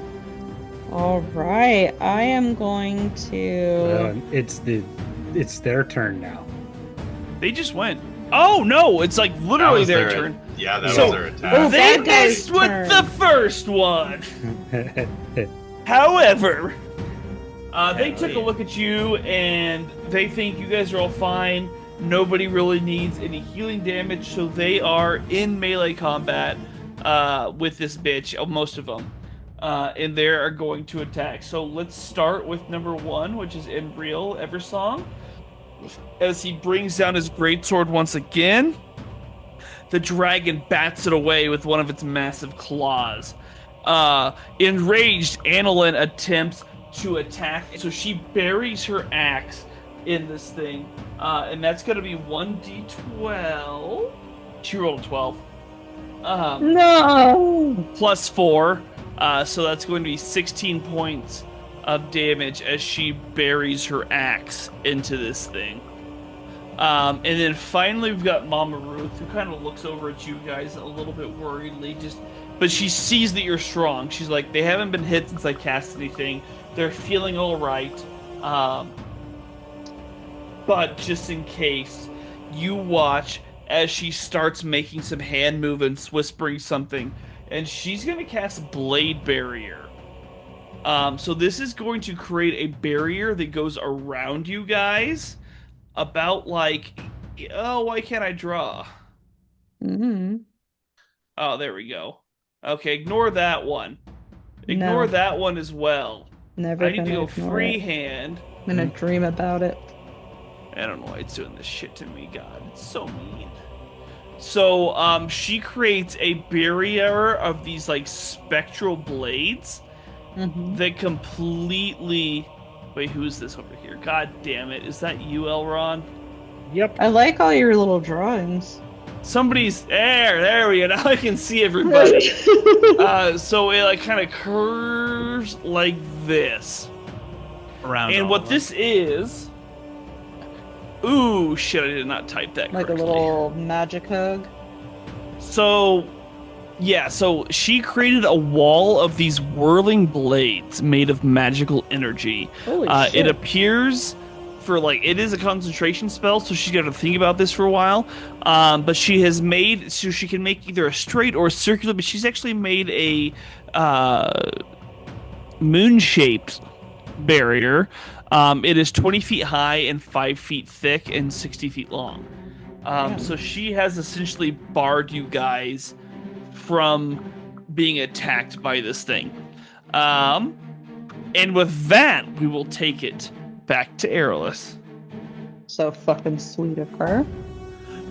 D: All right, I am going to.
C: It's their turn now.
A: They just went. Oh no, it's like
F: That
A: literally
F: was
A: their
F: their-
A: turn.
F: Yeah, that
A: So-
F: was their attack.
D: Oh,
A: They
D: that guy's
A: missed with
D: turn.
A: the first one. However, they took a look at you and they think you guys are all fine. Nobody really needs any healing damage, so they are in melee combat with this bitch, most of them. And they are going to attack. So let's start with number 1, which is Enril Eversong. As he brings down his greatsword once again, the dragon bats it away with one of its massive claws. Enraged, Annalyn attempts to attack, so she buries her axe in this thing, and that's going to be 1d12. She rolled a 12.
D: No.
A: Plus 4, so that's going to be 16 points of damage as she buries her axe into this thing. And then finally we've got Mama Ruth, who kind of looks over at you guys a little bit worriedly, but she sees that you're strong. She's like, they haven't been hit since I cast anything. They're feeling all right. But just in case, you watch as she starts making some hand movements, whispering something, and she's going to cast Blade Barrier. So this is going to create a barrier that goes around you guys, about like, oh, why can't I draw?
D: Mm-hmm.
A: Oh, there we go. Okay, ignore that one. Ignore
D: No.
A: that one as well.
D: Never
A: I need to
D: gonna
A: go
D: ignore it.
A: freehand.
D: I'm gonna dream about it.
A: I don't know why it's doing this shit to me, God. It's so mean. So, she creates a barrier of these, like, spectral blades
D: Mm-hmm.
A: that completely... Wait, who is this over here? God damn it. Is that you, Elron?
C: Yep.
D: I like all your little drawings.
A: Somebody's... There we go. Now I can see everybody. So it, like, kind of curves like this.
E: Around
A: And
E: all
A: what
E: of
A: this is... Ooh, shit, I did not type that
D: Like a
A: correctly.
D: little magic hug.
A: So, Yeah, so she created a wall of these whirling blades made of magical energy.
D: Holy
A: It
D: shit.
A: appears for like it is a concentration spell, so she's got to think about this for a while. But she has made so she can make either a straight or a circular. But she's actually made a moon-shaped barrier. It is 20 feet high and 5 feet thick and 60 feet long. So she has essentially barred you guys from being attacked by this thing. And with that, we will take it back to Aerolus.
D: So fucking sweet of her.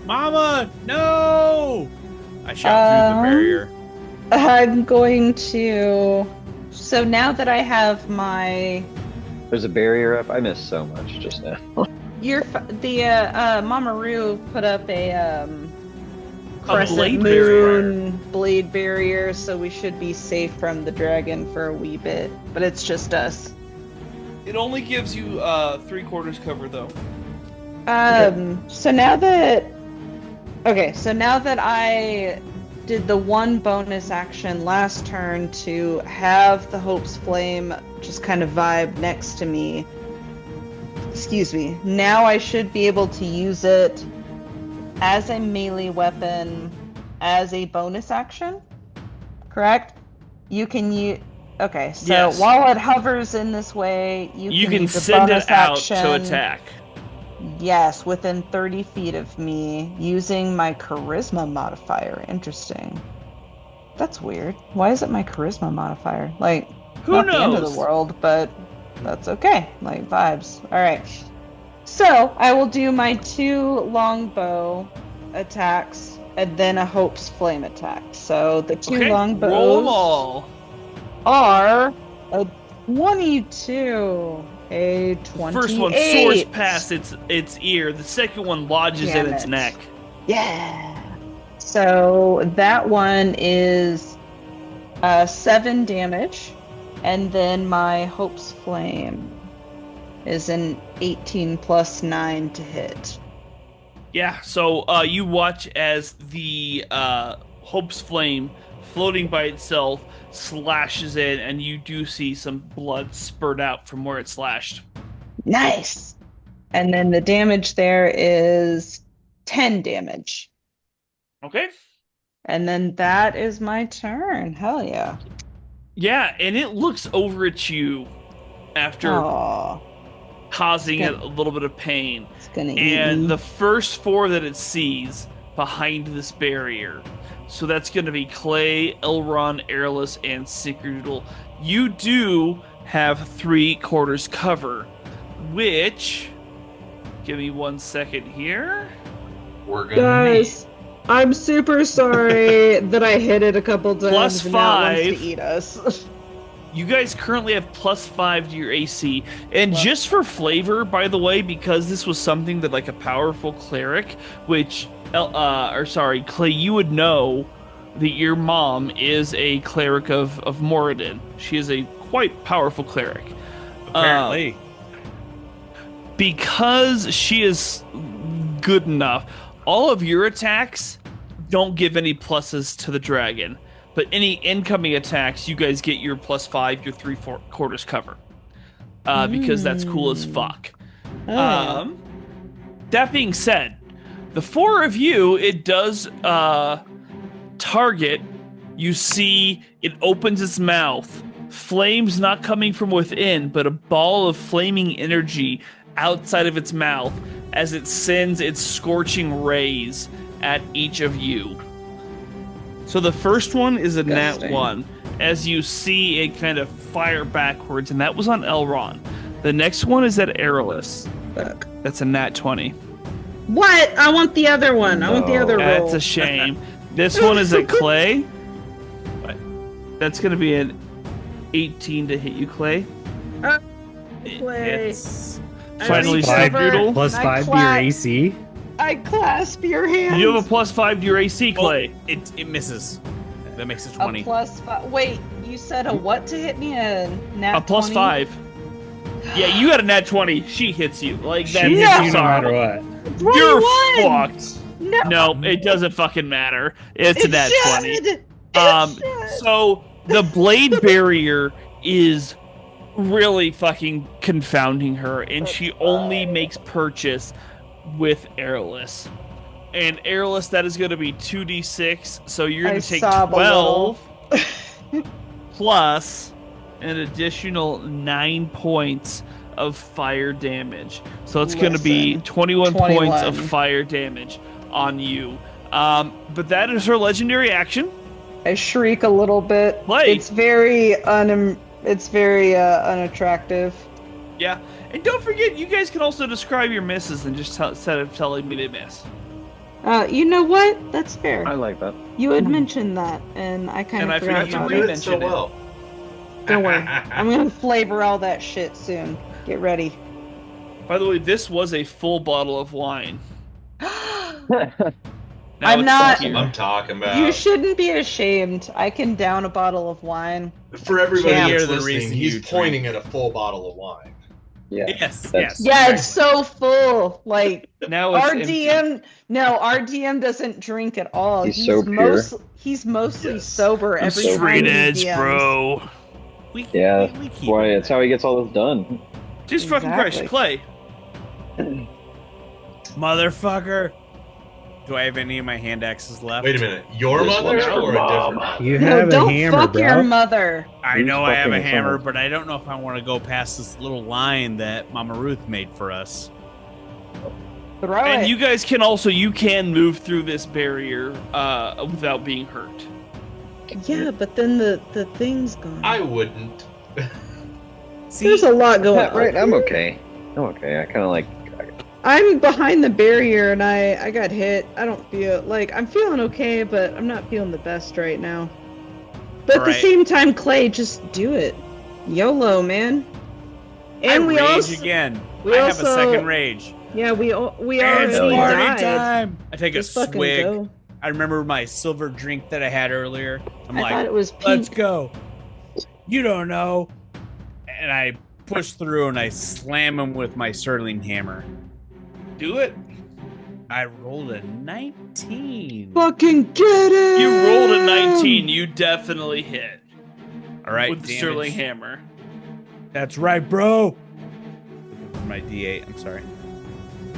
E: Mama, no! I shout through the barrier.
D: I'm going to. So now that I have my.
G: There's a barrier up. I missed so much just now.
D: Mama Roo put up a crescent
A: blade
D: moon blade barrier, so we should be safe from the dragon for a wee bit. But it's just us.
A: It only gives you 3/4 cover, though.
D: So now that I did the one bonus action last turn to have the Hope's Flame just kind of vibe next to me. Excuse me. Now I should be able to use it as a melee weapon as a bonus action. Correct? You can use. Okay, so
A: Yes.
D: while it hovers in this way, you
A: can
D: use a
A: send
D: bonus
A: it out
D: action.
A: to attack.
D: Yes, within 30 feet of me, using my charisma modifier. Interesting. That's weird. Why is it my charisma modifier? Like,
A: Who
D: not the end of
A: knows?
D: the world, but that's okay. Like, vibes. Alright. So, I will do my 2 longbow attacks, and then a Hope's Flame attack. So, the 2
A: Okay,
D: longbows
A: roll them all.
D: are a 22. A 28.
A: First one soars past its ear. The second one lodges
D: Damn
A: in its
D: it.
A: neck.
D: Yeah. So that one is 7 damage, and then my Hope's Flame is an 18 plus 9 to hit.
A: Yeah, so you watch as the Hope's Flame floating by itself slashes in, and you do see some blood spurt out from where it slashed.
D: Nice. And then the damage there is 10 damage.
A: Okay.
D: And then that is my turn. Hell yeah.
A: Yeah, and it looks over at you after
D: Aw,
A: causing
D: It's
A: it a little bit of pain.
D: it's gonna eat
A: And
D: me.
A: the first 4 that it sees behind this barrier. So that's going to be Clay, Elron, Airless, and Secredoodle. You do have 3/4 cover, which, give me 1 second here.
F: We're gonna
D: Guys, I'm super sorry that I hit it a couple times
A: Plus
D: and now it wants
A: 5.
D: to eat us.
A: You guys currently have +5 to your AC. And just for flavor, by the way, because this was something that like a powerful cleric, which, Clay, you would know that your mom is a cleric of Moradin. She is a quite powerful cleric.
E: Apparently.
A: Because she is good enough, all of your attacks don't give any pluses to the dragon. But any incoming attacks, you guys get your +5, your 3/4 cover. Because that's cool as fuck. That being said, the 4 of you, it does target. You see it opens its mouth. Flames not coming from within, but a ball of flaming energy outside of its mouth as it sends its scorching rays at each of you. So the first one is a nat
D: Disgusting.
A: 1. As you see it kind of fire backwards, and that was on Elron. The next one is at Aerolus.
D: Fuck.
A: That's a nat 20.
D: What? I want the other one. I want the other roll.
A: That's a shame. This one is at Clay. That's going to be an 18 to hit you, Clay. It
D: Clay.
A: hits.
D: I
A: Finally,
D: reach
C: Five
D: over,
A: Snickerdoodle.
C: Plus
D: I
C: 5 to your
D: clap.
C: AC.
D: I clasp your hand.
A: You have a +5 to your AC, Clay.
E: It misses. That makes it
D: A
E: 20.
D: +5. Wait, you said a what to hit me? A nat
A: A +5.
D: 20?
A: Yeah, you got a nat 20. She hits you. Like,
C: She
A: that's
C: hits you no
A: sorry.
C: matter what.
D: 21!
A: You're fucked.
D: No.
A: No, it doesn't fucking matter. It's a
D: It
A: nat
D: should.
A: 20. So the blade barrier is really fucking confounding her, and she only makes purchase with airless. And airless, that is going to be 2d6, so you're going
D: I
A: to take
D: sob a little.
A: 12 plus an additional 9 points of fire damage. So it's going to be
D: Listen,
A: 21 points of
D: 21.
A: fire damage on you. But that is her legendary action.
D: I shriek a little bit.
A: Play.
D: It's very unattractive.
A: Yeah. And don't forget, you guys can also describe your misses and just instead of telling me they miss.
D: You know what? That's fair.
G: I like that.
D: You had mentioned that, and I kind
A: And I
D: of forgot
A: forgot
D: about
A: to
D: it.
A: re-mention it.
F: well.
D: Don't worry. I'm gonna flavor all that shit soon. Get ready.
A: By the way, this was a full bottle of wine. Now
D: I'm
A: it's
D: not-
A: here.
F: I'm talking about.
D: You shouldn't be ashamed. I can down a bottle of wine.
F: For everybody
D: Yeah.
F: that's
E: You're the
F: listening,
E: reason
F: he's
E: you
F: pointing at a full bottle of wine.
G: Yeah.
E: Yes,
G: That's-
E: yes.
D: Yeah, it's so full. Like
A: Now it's
D: our
A: empty.
D: DM, no, our DM doesn't drink at all.
G: He's so pure.
D: He's mostly
F: Yes.
D: sober
A: I'm
D: every
A: straight
D: time he
A: edge,
D: DMs.
A: bro.
G: Yeah,
E: we keep
G: boy,
E: it
G: that's how he gets all this done.
A: Jesus fucking Christ,
D: Exactly.
A: Clay.
E: Motherfucker. Do I have any of my hand axes left?
F: Wait a minute, your
G: This
F: mother
G: one's for
F: or a
G: Mom.
F: different?
C: You
D: No,
C: have a
D: don't
C: hammer,
D: fuck
C: bro.
D: your mother.
E: I
G: Who's
E: know I have a
G: fucking
E: hammer,
G: someone?
E: but I don't know if I want to go past this little line that Mama Ruth made for us.
D: Throw
A: And
D: it.
A: you guys can move through this barrier without being hurt.
D: Yeah, but then the thing's gone.
F: I wouldn't.
D: There's a lot going
G: Yeah,
D: on.
G: right, I'm okay. I'm okay. I kind of like.
D: I'm behind the barrier and I got hit. I don't feel like I'm feeling okay, but I'm not feeling the best right now. But at the
E: Alright.
D: same time, Clay, just do it. YOLO, man. And
E: I
D: we
E: rage
D: also
E: again.
D: we
E: I have a
D: also-
E: second rage.
D: yeah, we
E: It's
D: already
E: party
D: died.
E: time. I take
D: Just
E: a
D: fucking
E: swig.
D: go.
E: I remember my silver drink that I had earlier. I'm
D: I
E: like,
D: thought it was pink.
E: let's go. You don't know. And I push through and I slam him with my Sterling hammer.
A: Do it.
E: I rolled a 19.
D: Fucking get it!
A: You rolled a 19. You definitely hit
E: All right,
A: with the
E: damage.
A: Sterling hammer.
E: That's right, bro. My D8. I'm sorry.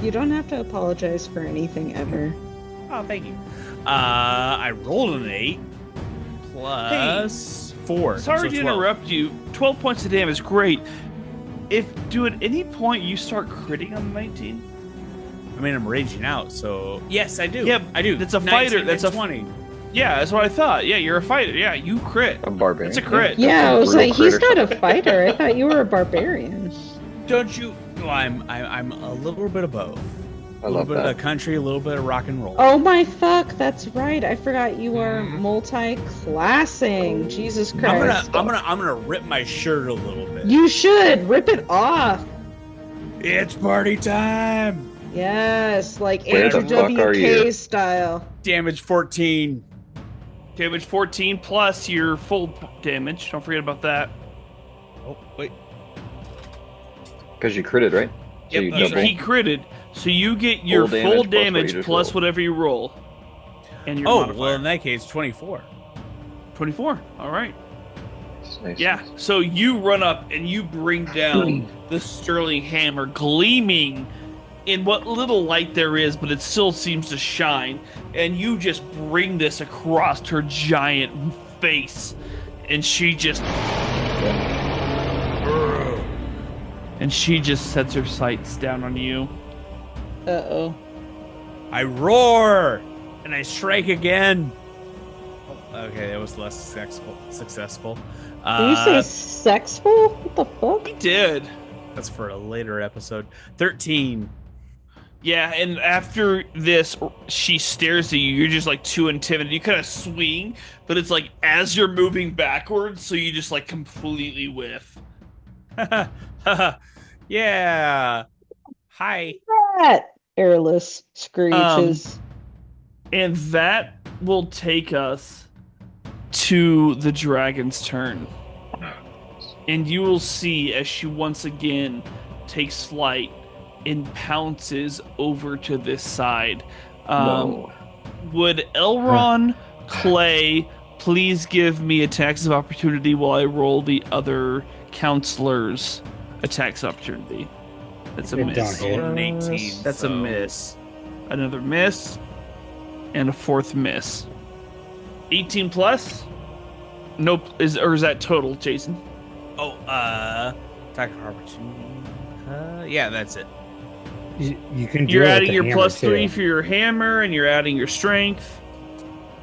D: You don't have to apologize for anything ever.
E: Oh, thank you. I rolled an 8 plus 4.
A: Sorry
E: so
A: to
E: 12.
A: interrupt you. 12 points of damage, great. Do at any point you start critting on the 19?
E: I mean, I'm raging out, so yes, I do.
A: Yeah,
E: I do.
A: that's a
E: 19
A: fighter,
E: and
A: that's a-
E: 20.
A: Yeah, that's what I thought. Yeah, you're a fighter. Yeah, you crit.
G: A barbarian.
A: It's a crit.
D: Yeah, I was
G: Real
D: like, he's
G: crit or
D: not a fighter. I thought you were a barbarian.
E: Don't you? Well, I'm a little bit of both.
G: I
E: A little
G: love
E: bit
G: that.
E: of country, a little bit of rock and roll.
D: Oh my fuck, that's right. I forgot you are
E: Mhm.
D: multi-classing. Jesus
E: I'm
D: Christ.
E: gonna rip my shirt a little bit.
D: You should rip it off.
E: It's party time.
D: Yes, like
G: Where the
D: Andrew
G: fuck are
D: WK
G: you?
D: style.
E: Damage 14.
A: Damage 14 plus your full damage. Don't forget about that.
E: Oh wait.
G: Because you critted, right? So you
A: You,
G: double.
A: he critted, so you get your
G: Full
A: full
G: damage plus what
A: damage
G: you just
A: plus
G: rolled.
A: whatever you roll. And your
E: Oh
A: modifier.
E: well, in that case, 24.
A: 24. All right.
G: Nice.
A: Yeah. So you run up and you bring down the Sterling hammer, gleaming in what little light there is, but it still seems to shine. And you just bring this across her giant face, and she just. And she just sets her sights down on you.
D: Uh-oh.
E: I roar and I strike again. Okay, that was less successful.
D: Did you say sexful? What the fuck?
A: He did.
E: That's for a later episode. 13.
A: Yeah, and after this, she stares at you. You're just like too intimidated. You kind of swing, but it's like as you're moving backwards, so you just like completely whiff.
E: Yeah. Hi.
D: That airless screeches.
A: And that will take us to the dragon's turn. And you will see as she once again takes flight and pounces over to this side.
G: No.
A: Would Elron, Clay, please give me attacks of opportunity while I roll the other counselor's attacks of opportunity. That's a
C: It
A: miss.
C: don't hit.
E: An 18.
A: That's a
E: so-
A: miss. Another miss. And a fourth miss. 18 plus? Nope. Is that total, Jason?
E: Oh, attack of opportunity. Yeah, that's it.
C: You can do
A: You're
C: it with
A: adding
C: the
A: your
C: hammer,
A: plus
C: too.
A: 3 for your hammer, and you're adding your strength.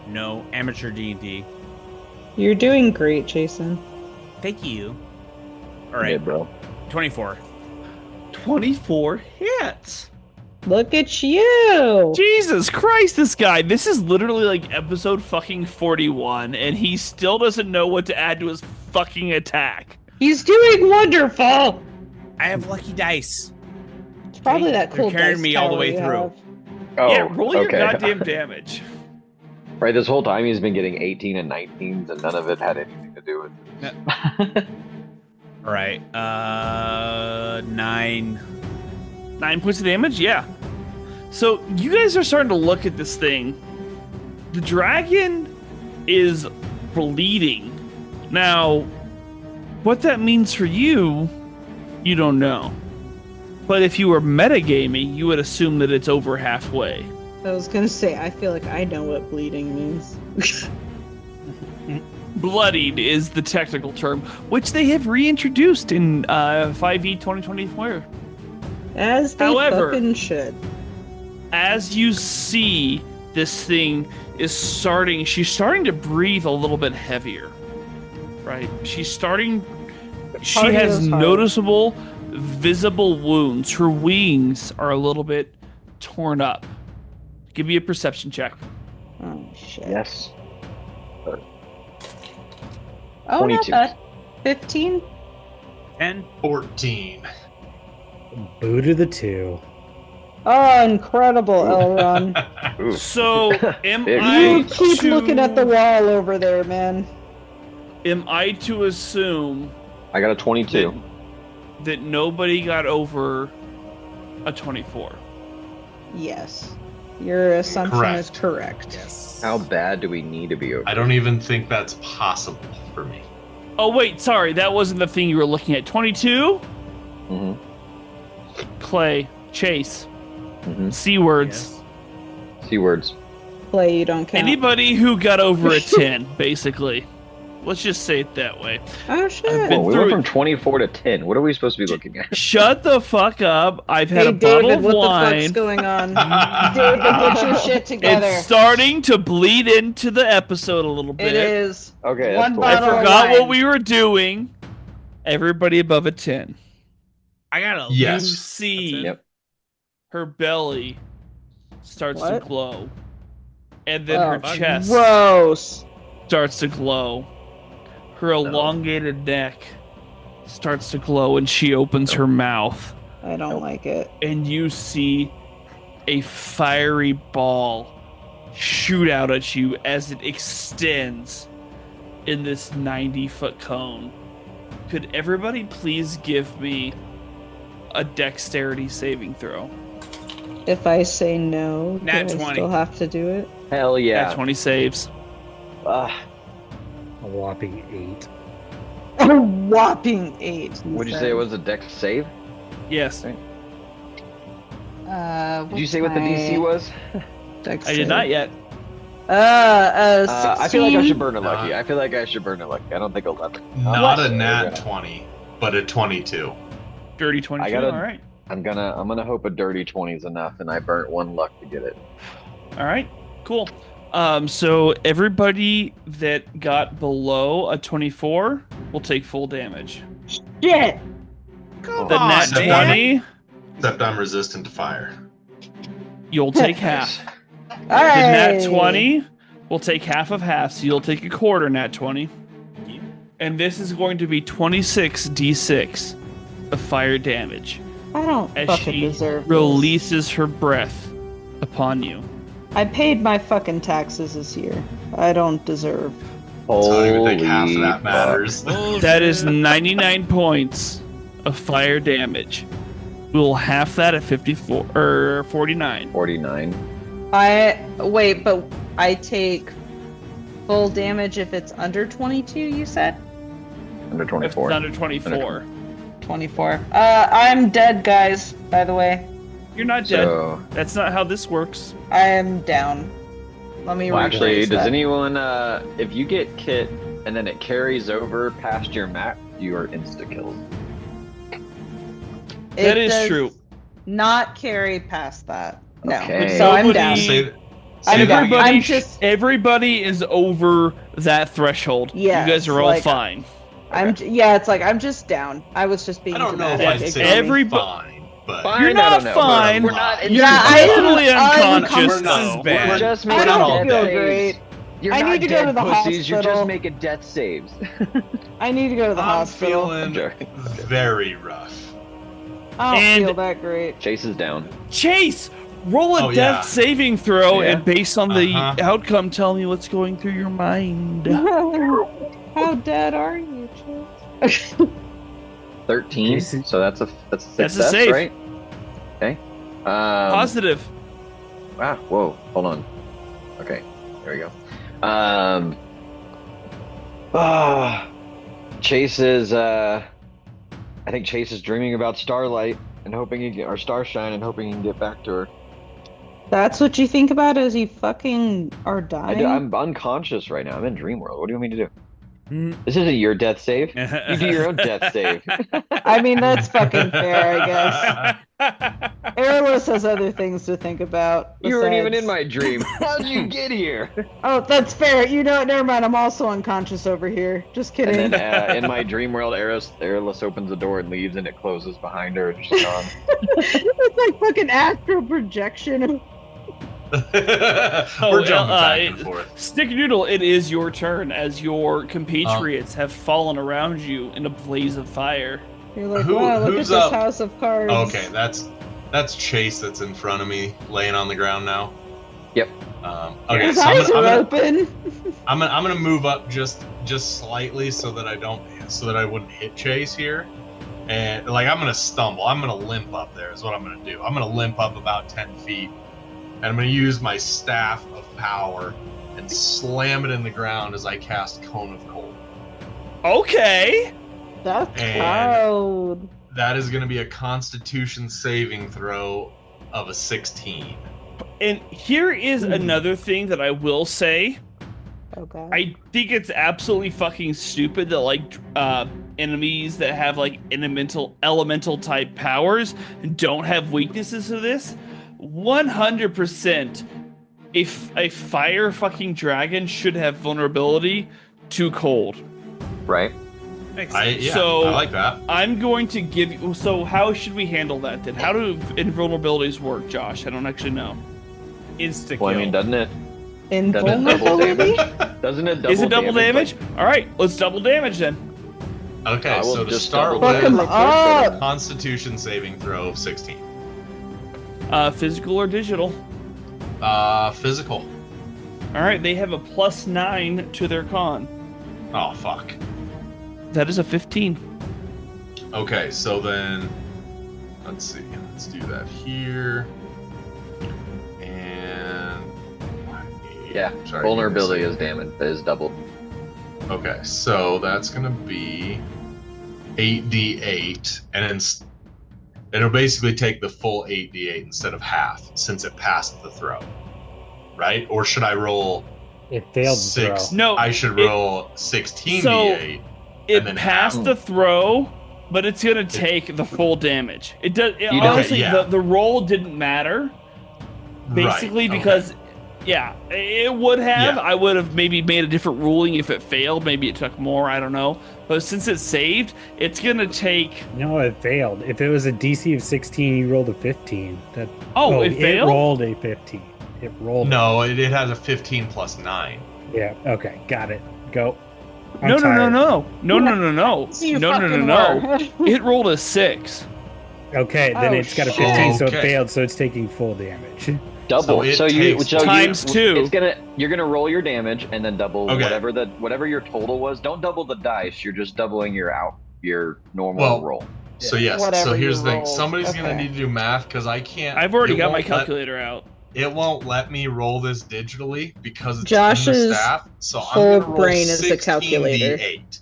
E: No, amateur D&D.
D: You're doing great, Jason.
E: Thank you. All
G: Hey,
E: right,
G: bro.
E: 24.
A: 24 hits.
D: Look at you.
A: Jesus Christ, this guy. This is literally like episode fucking 41, and he still doesn't know what to add to his fucking attack.
D: He's doing wonderful.
E: I have lucky dice.
D: It's probably that
E: They're
D: cool
E: carrying
D: dice
E: me all the
D: tower
E: way
D: you
E: through.
D: have.
G: Oh,
A: Yeah, roll your
G: okay.
A: goddamn damage.
G: Right, this whole time he's been getting 18 and 19s, and none of it had anything to do with it.
E: All right, 9.
A: 9 points of damage? Yeah. So you guys are starting to look at this thing. The dragon is bleeding. Now, what that means for you, you don't know. But if you were metagaming, you would assume that it's over halfway.
D: I was gonna say, I feel like I know what bleeding means.
A: Bloodied is the technical term, which they have reintroduced in 5e 2024.
D: As they
A: However-
D: fucking should.
A: As you see this thing is she's starting to breathe a little bit heavier, right? She has
D: Cardio's hard.
A: noticeable, visible wounds. Her wings are a little bit torn up. Give me a perception check.
D: Oh shit.
G: Yes.
D: Oh,
G: 22.
D: not bad. 15?
E: 10.
F: 14.
C: Boo to the 2.
D: Oh, incredible, Elron.
G: Ooh.
A: So, am
G: Big.
A: I
D: You keep
A: to,
D: looking at the wall over there, man.
A: Am I to assume
G: I got a 22.
A: that nobody got over a 24?
D: Yes. Your assumption
F: Correct.
D: is correct.
E: Yes.
G: How bad do we need to be over?
F: I don't even think that's possible for me.
A: Oh wait, sorry, that wasn't the thing you were looking at. 22?
G: Mm-hmm.
A: Clay, Chase,
G: Mm-hmm.
A: C words.
E: Yes.
G: C words.
D: Play, you don't count.
A: Anybody who got over a 10, basically. Let's just say it that way.
D: Oh shit.
A: I've
G: Oh,
A: been
G: we
A: through
G: went
A: it.
G: from 24 to 10. What are we supposed to be looking at?
A: Shut the fuck up. I've had
D: Hey
A: a bottle
D: David,
A: of
D: what the
A: wine.
D: fuck's going on? David, get your shit together.
A: It's starting to bleed into the episode a little bit.
D: It is.
G: Okay,
D: One
G: that's cool.
A: I
D: bottle of
A: forgot what
D: wine.
A: we were doing. Everybody above a 10.
E: I got a
F: Yes.
A: You see
G: Yep.
A: her belly starts
D: What?
A: to glow. And then
D: Oh,
A: her chest
D: Gross.
A: starts to glow. Her elongated neck starts to glow and she opens her mouth.
D: I don't like it.
A: And you see a fiery ball shoot out at you as it extends in this 90-foot cone. Could everybody please give me a dexterity saving throw?
D: If I say no,
E: Nat
D: do I
E: 20.
D: still have to do it?
G: Hell yeah.
A: At 20 saves.
C: A whopping 8.
D: A whopping 8.
G: Would you say it was a dex save?
A: Yes.
G: Did you say what the DC was?
A: I did not yet.
D: 16.
G: I feel like I should burn a lucky. I feel like I should burn a lucky. I don't think 11.
F: Not
G: What?
F: a nat 20, but a 22.
A: Dirty 22.
G: I gotta-
A: All right.
G: I'm gonna hope a dirty 20 is enough, and I burnt 1 luck to get it.
A: All right. Cool. So everybody that got below a 24 will take full damage.
D: Shit.
E: Come
A: The
E: on,
A: nat
F: man.
A: 20,
F: Except I'm resistant to fire.
A: you'll take half. The
D: Hey.
A: nat 20 will take half of half, so you'll take a quarter nat 20. And this is going to be 26 d6 of fire damage
D: I don't
A: as
D: fucking
A: she
D: deserve this.
A: releases her breath upon you.
D: I paid my fucking taxes this year. I don't deserve.
F: So I don't even think half of
G: Holy
F: that
G: fuck.
F: matters.
A: That is 99 points of fire damage. We'll half that at 54 or 49.
G: 49.
D: Wait, but I take Full damage if it's under 22, you said?
G: Under
A: If
G: 24.
A: it's under 24.
D: 24. I'm dead, guys, by the way.
A: You're not dead.
G: So,
A: That's not how this works.
D: I am down. Let me
G: well, actually,
D: rephrase
G: does
D: that.
G: anyone, if you get kit and then it carries over past your map, you are insta-killed.
A: That
D: It
A: is
D: does
A: true.
D: Not carry past that. No.
G: Okay.
D: So I'm
A: Nobody-
D: down.
F: Say,
D: I'm
F: say that
D: down.
F: again.
D: I'm just-
A: Everybody is over that threshold.
D: Yes,
A: you guys are all
D: like,
A: fine.
D: It's like I'm just down. I was just being
F: I don't know if
D: dramatic.
F: I'd say
D: Ignore me.
F: fine, but
G: Fine,
A: You're
G: I
A: not
G: don't know.
A: fine.
G: We're not.
A: You're
D: Yeah, I am
A: totally unconscious,
F: We're not-
A: though.
E: bad.
G: We're just
D: I
G: making
F: don't
G: death
D: feel
G: saves.
D: great.
G: You're
D: I
G: not
D: need to go
G: dead
D: to the
G: pussies. You're just
D: hospital.
G: making death saves.
D: I need to go to the
F: I'm
D: hospital.
F: feeling
G: joking.
F: very rough.
D: I don't
A: And-
D: feel that great.
G: Chase is down.
A: Chase, roll a
F: Oh,
A: death
F: yeah.
A: saving throw,
G: Yeah.
A: and based on the
F: Uh-huh.
A: outcome, tell me what's going through your mind.
D: How dead are you, Chase?
G: 13.
C: Jason-
G: So that's a success,
A: a save.
G: right? Okay.
A: Positive.
G: Wow. Whoa. Hold on. Okay. There we go. Chase is. I think Chase is dreaming about Starlight and hoping he get, or Starshine and hoping he can get back to her.
D: That's what you think about as you fucking are dying?
G: I'm unconscious right now. I'm in dream world. What do you want me to do?
E: Mm.
G: This isn't your death save. You do your own death save.
D: I mean, that's fucking fair, I guess. Airless has other things to think about.
G: You weren't even
D: besides-
G: in my dream. How'd you get here?
D: Oh, that's fair. You know what? Never mind. I'm also unconscious over here. Just kidding.
G: And then in my dream world, Airless opens the door and leaves, and it closes behind her, and she's gone.
D: It's like fucking astral projection.
F: We're jumping back and forth.
A: Snickerdoodle, it is your turn as your compatriots have fallen around you in a blaze of fire.
D: You're like,
F: Who-
D: wow, look at
F: who's
D: this
F: up?
D: house of cards.
F: Okay, that's Chase that's in front of me, laying on the ground now.
G: Yep.
F: Okay,
D: His
F: so
D: eyes are
F: I'm
D: open.
F: gonna move up just slightly so that I wouldn't hit Chase here, and like I'm gonna stumble. I'm gonna limp up there. Is what I'm gonna do. I'm gonna limp up about 10 feet, and I'm gonna use my staff of power and slam it in the ground as I cast Cone of Cold.
A: Okay.
D: That's
F: And-
D: cold.
F: That is gonna be a Constitution saving throw of a 16.
A: And here is another thing that I will say.
D: Okay.
A: I think it's absolutely fucking stupid that like enemies that have like elemental type powers don't have weaknesses to this. 100% if a fire fucking dragon should have vulnerability to cold.
G: Right?
F: I
A: So-
F: like that.
A: I'm going to give you. So how should we handle that then? How do invulnerabilities work, Josh? I don't actually know.
E: Insta
G: Well, I mean, doesn't it? Doesn't it double
D: Invulnerability?
G: damage? Doesn't it double
A: Is it double damage?
G: Like,
A: All right, let's double damage then.
F: Okay,
G: I will
F: so to
G: just
F: start
G: double
D: Fuck
F: with,
D: him
G: damage.
D: up.
F: Constitution saving throw of 16.
A: Physical or digital?
F: Physical.
A: All right, they have a +9 to their con.
F: Oh fuck.
A: That is a 15.
F: Okay, so then let's see. Let's do that here. And
G: Yeah,
F: sorry,
G: vulnerability
F: give
G: is
F: me
G: damage is doubled.
F: a second. Okay, so that's gonna be 8d8, and then it'll basically take the full 8d8 instead of half, since it passed the throw. Right? Or should I roll
C: It failed the
F: six?
C: throw.
A: No,
F: I should
A: it-
F: roll 16d8.
A: It
F: And then
A: passed
F: half.
A: the throw, but it's gonna take the full damage. It does.
G: don't-
A: Honestly,
F: yeah.
A: the roll didn't matter. Basically,
F: Right, okay.
A: because yeah, it would have.
F: Yeah.
A: I would have maybe made a different ruling if it failed. Maybe it took more. I don't know. But since it saved, it's gonna take.
C: No, it failed. If it was a DC of 16, you rolled a 15. That
A: Oh, it failed?
C: rolled a 15. It rolled.
F: No, it has a 15 plus 9.
C: Yeah. Okay. Got it. Go. I'm
A: No.
D: So you
A: No.
D: fucking were.
A: It rolled a 6.
C: Okay. Then
D: Oh,
C: it's got a
D: shit.
C: 15, so it
F: Okay.
C: failed. So it's taking full damage.
G: Double.
F: So it takes
A: times two.
G: It's you're gonna roll your damage and then double
F: Okay.
G: whatever your total was. Don't double the dice. You're just doubling your normal
F: Well,
G: roll.
F: So yes,
D: Whatever
F: so here's
D: you
F: the thing.
D: rolled.
F: Somebody's gonna
D: Okay.
F: need to do math because I can't.
A: I've already
F: it
A: got my
F: won't let-
A: calculator out.
F: it won't let me roll this digitally because it's in the
D: Josh's
F: staff. So I'm
D: whole
F: gonna roll
D: brain is a calculator.
F: 16d8.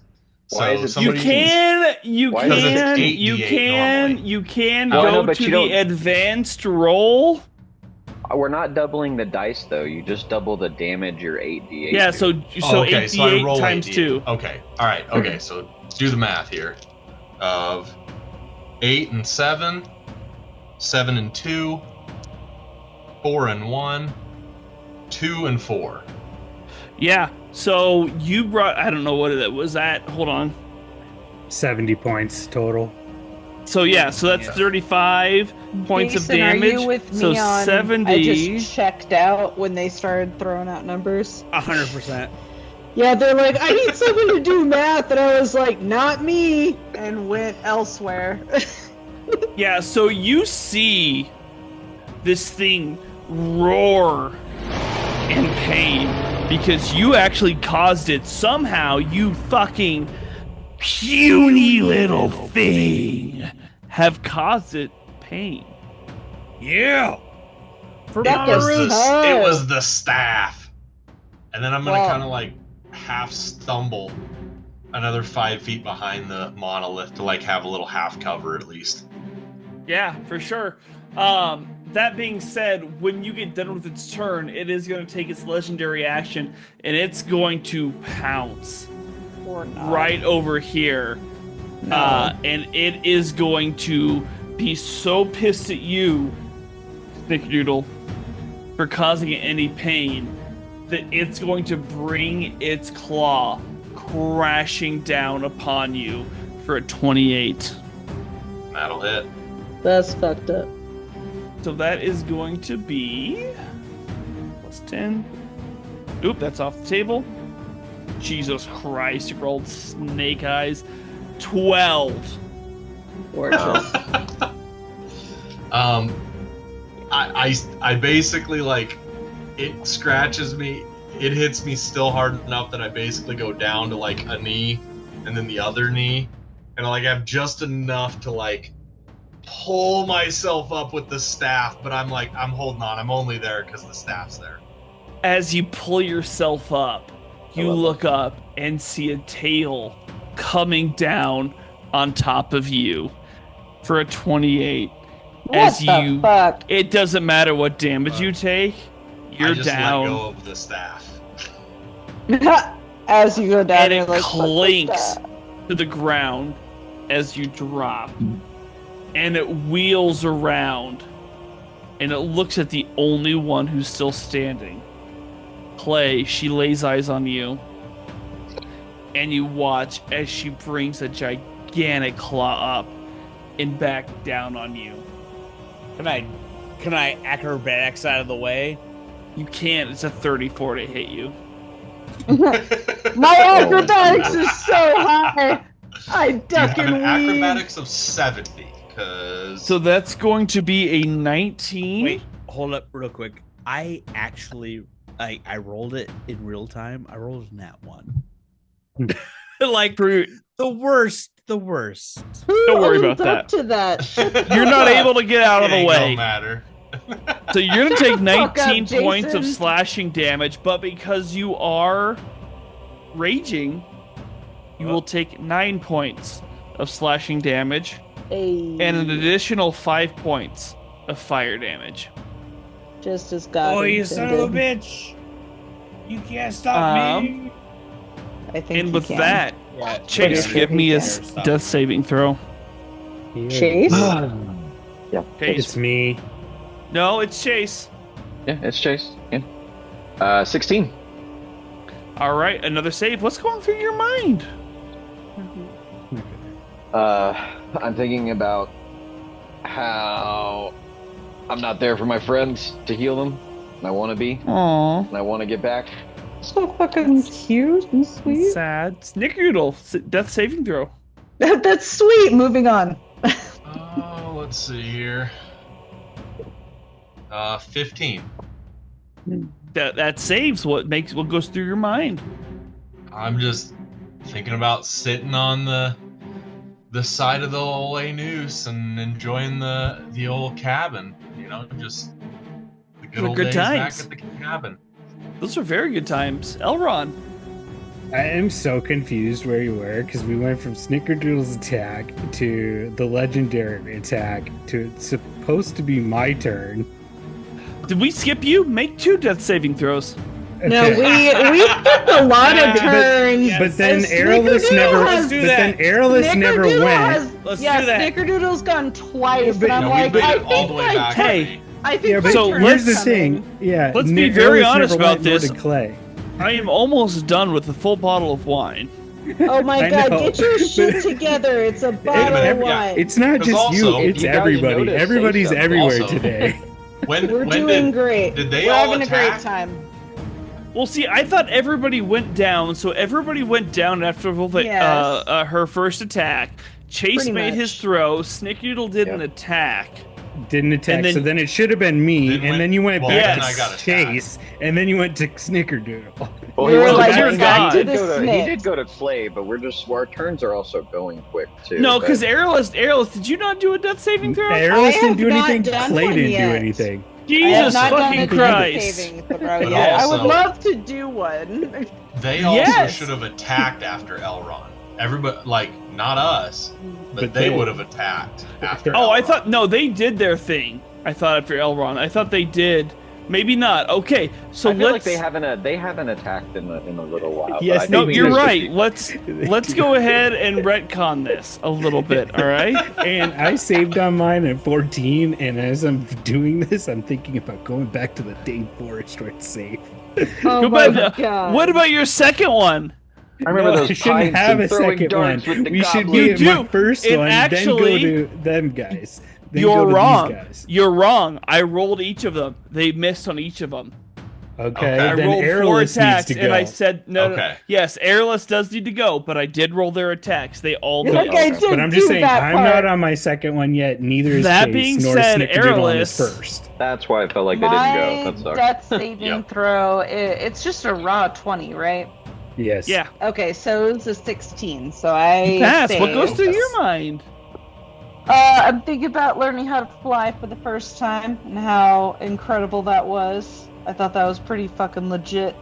G: Why is
F: So
G: it
F: somebody
A: You can
G: Why is it
F: 8d8 normally.
A: you can
G: No, I know,
A: go
G: but
A: to
G: you
A: the
G: don't-
A: advanced roll.
G: We're not doubling the dice though. You just double the damage your 8d8.
A: Yeah,
G: do.
A: so
F: Okay, so I
A: 8d8
F: roll
A: times
F: 8d8.
A: 2.
F: Okay, all right. Okay, so do the math here. Of 8 and 7, 7 and 2, 4 and 1, 2 and 4.
A: Yeah. So you brought I don't know what it was at. Hold on.
C: 70 points total.
A: So yeah, so that's 35 points of
D: Jason,
A: damage.
D: Are you with
A: so
D: me on
A: 70.
D: I just checked out when they started throwing out numbers.
H: 100%.
D: Yeah, they're like, I need someone to do math, and I was like, not me, and went elsewhere.
A: Yeah, so you see this thing roar in pain because you actually caused it. Somehow, you fucking puny little thing have caused it pain.
H: Yeah. For
F: It
D: That
F: was,
D: was
F: it
D: tough.
F: was the staff. And then I'm going to
D: Well-
F: kind of like half stumble another 5 feet behind the monolith to like have a little half cover at least.
A: Yeah, for sure. That being said, when you get done with its turn, it is going to take its legendary action, and it's going to pounce
D: Or not.
A: right over here.
D: No.
A: And it is going to be so pissed at you, Snickerdoodle, for causing it any pain, that it's going to bring its claw crashing down upon you for a 28.
F: That'll hit.
D: That's fucked up.
A: So that is going to be plus 10. Oop, that's off the table. Jesus Christ, you rolled snake eyes. 12.
D: Gorgeous.
F: I basically like it scratches me. It hits me still hard enough that I basically go down to like a knee and then the other knee, and I like have just enough to like pull myself up with the staff, but I'm holding on. I'm only there because the staff's there.
A: As you pull yourself up, you look up and see a tail coming down on top of you for a 28.
D: What
A: As
D: the
A: you,
D: fuck?
A: it doesn't matter what damage you take, you're
F: I just
A: down.
F: let go of the staff.
D: As you go down,
A: And
D: you're
A: it
D: like, "Fuck this
A: clinks
D: stuff."
A: to the ground as you drop. And it wheels around. And it looks at the only one who's still standing. Clay, she lays eyes on you. And you watch as she brings a gigantic claw up and back down on you.
H: Can I acrobatics out of the way?
A: You can't. It's a 34 to hit you.
D: My acrobatics is so high. I
F: You
D: duck
F: have
D: and
F: an
D: weave.
F: acrobatics of 70 because
A: So that's going to be a 19.
H: Wait, hold up real quick. I actually I rolled it in real time. I rolled in that one. Like
A: For,
H: the worst.
A: Don't worry about
D: Owns up
A: that.
D: to that.
A: You're not able to get out of
F: it
A: the
F: ain't
A: way.
F: gonna matter.
A: So you're gonna take
D: Fuck up,
A: 19 points of
D: Jason.
A: slashing damage, but because you are raging, you will take 9 points of slashing damage
D: Hey,
A: and an additional 5 points of fire damage.
D: just as God
H: Oh, you
D: intended.
H: son of a bitch! You can't stop me.
D: I think
A: And
D: you
A: with
D: can.
A: that,
H: Yeah,
A: Chase,
D: sure
A: give
D: he
A: me a
D: can.
A: death saving throw.
D: Chase?
A: Chase.
C: It's me.
A: No, it's Chase.
G: Yeah, it's Chase. Yeah. 16.
A: All right, another save. What's going through your mind?
G: I'm thinking about how I'm not there for my friends to heal them. And I want to be.
A: Aww.
G: And I want to get back.
D: So fucking cute and sweet.
A: Sad. Snickerdoodle. Death saving throw.
D: That's sweet. Moving on.
F: Oh, let's see here. 15.
A: That saves what goes through your mind.
F: I'm just thinking about sitting on the side of the old A Noose and enjoying the old cabin. You know, just the Good old
A: good
F: days
A: times.
F: back at the cabin.
A: Those are very good times. Elron.
C: I am so confused where you were because we went from Snickerdoodle's attack to the legendary attack to it's supposed to be my turn.
A: Did we skip you? Make 2 death saving throws.
D: No,
C: Okay.
D: we skipped a lot of turns.
C: But then
D: Snickerdoodle
C: Airless never.
D: has-
C: But then Airless never
D: Snickerdoodle
C: went.
D: has-
H: Let's
D: yeah,
H: do that.
D: Snickerdoodle's gone twice,
C: But-
D: and I'm
F: No,
D: like,
F: we made
D: I
F: it all
D: think
F: the way
D: my
F: back.
D: turn.
A: Hey,
D: I think
C: Yeah,
D: my
C: but
A: So
D: turn's
C: here's the
D: coming.
C: thing. Yeah,
A: Let's be
C: Airless
A: very
C: never
A: honest
C: went,
A: about
C: nor
A: this.
C: did Clay.
A: I am almost done with the full bottle of wine.
D: Oh my
C: I
D: god,
C: know.
D: get your shit together. It's a bottle of
F: minute, yeah.
D: wine.
C: It's not
F: 'Cause
C: just
F: also-
C: you. It's
G: You guys
C: everybody.
G: noticed, say
C: Everybody's
G: something.
C: everywhere
F: Also-
C: today.
F: When
D: We're
F: when
D: doing
F: did
D: great.
F: did they
D: We're
F: all
D: having a
F: attack?
D: great time.
A: Well, see, I thought everybody went down, so everybody went down after
D: Yes.
A: her first attack. Chase
D: Pretty
A: made
D: much.
A: his throw. Snickerdoodle did an attack.
C: Didn't attack.
A: And then-
C: so then it should have been me,
F: Then
C: and
F: went-
C: then you went
F: well,
C: back
A: then I
F: got
C: to
F: attacked.
C: Chase, and then you went to Snickerdoodle.
G: Well,
D: We were
G: went
A: like,
G: back-
A: you're God.
G: he, did go to, he
D: Snitch.
G: did go to Clay, but our turns are also going quick too.
A: No,
G: but-
A: because Airless, did you not do a death saving throw?
C: Airless
D: I
C: didn't do
D: have not
C: anything.
D: done
C: Clay
D: one
C: didn't
D: yet.
C: do anything.
D: I have
A: Jesus
D: not done
A: fucking
D: a death
A: Christ.
D: saving throw
F: But
D: yet. I would
F: also-
D: love to do one.
F: They also
A: Yes.
F: should have attacked after Elrond. Everybody, like, not us, but
C: But
F: they
C: they-
F: would have attacked after.
A: Oh, I
F: Elrond.
A: thought, no, they did their thing. I thought after Elrond. I thought they did. Maybe not. Okay, so
G: I feel
A: let's.
G: like they haven't attacked in a little while. but
C: Yes,
G: I think
A: No,
C: they
A: you're
C: did.
A: right. Let's go ahead and retcon this a little bit. All right.
C: And I saved on mine at 14, and as I'm doing this, I'm thinking about going back to the dang forest where it's safe.
D: Oh
A: Go
D: my
A: back-
D: god.
A: What about your second one?
G: I remember
C: No,
G: those
C: I shouldn't
G: pints
C: have
G: and
C: a
G: throwing
C: second one.
G: darts with the
C: We should
G: goblins.
C: be
A: You
C: at my
A: do.
C: first
A: And
C: one,
A: actually-
C: then go to them guys. Then
A: You're
C: go to these
A: wrong.
C: guys.
A: You're wrong. I rolled each of them. They missed on each of them.
C: Okay,
F: Okay.
A: I
C: then
A: rolled 4
C: Airless needs
A: attacks,
C: to go.
A: and I said no.
F: Okay.
A: Yes, Airless does need to go, but I did roll their attacks. They all
D: Look,
A: missed.
D: I did
C: But I'm just
D: do
C: saying,
D: that
C: I'm
D: part.
C: not on my second one yet. Neither is
A: That
C: Chase,
A: being
C: nor
A: said,
C: Snickerdoodle on his
A: Airless-
C: first.
G: That's why I felt like they
D: My
G: didn't go. That sucks.
D: death saving
F: Yep.
D: throw, it's just a raw 20, right?
C: Yes.
A: Yeah.
D: Okay, so it's a 16, so I
A: Pass. What
D: saved.
A: goes through your mind?
D: I'm thinking about learning how to fly for the first time and how incredible that was. I thought that was pretty fucking legit.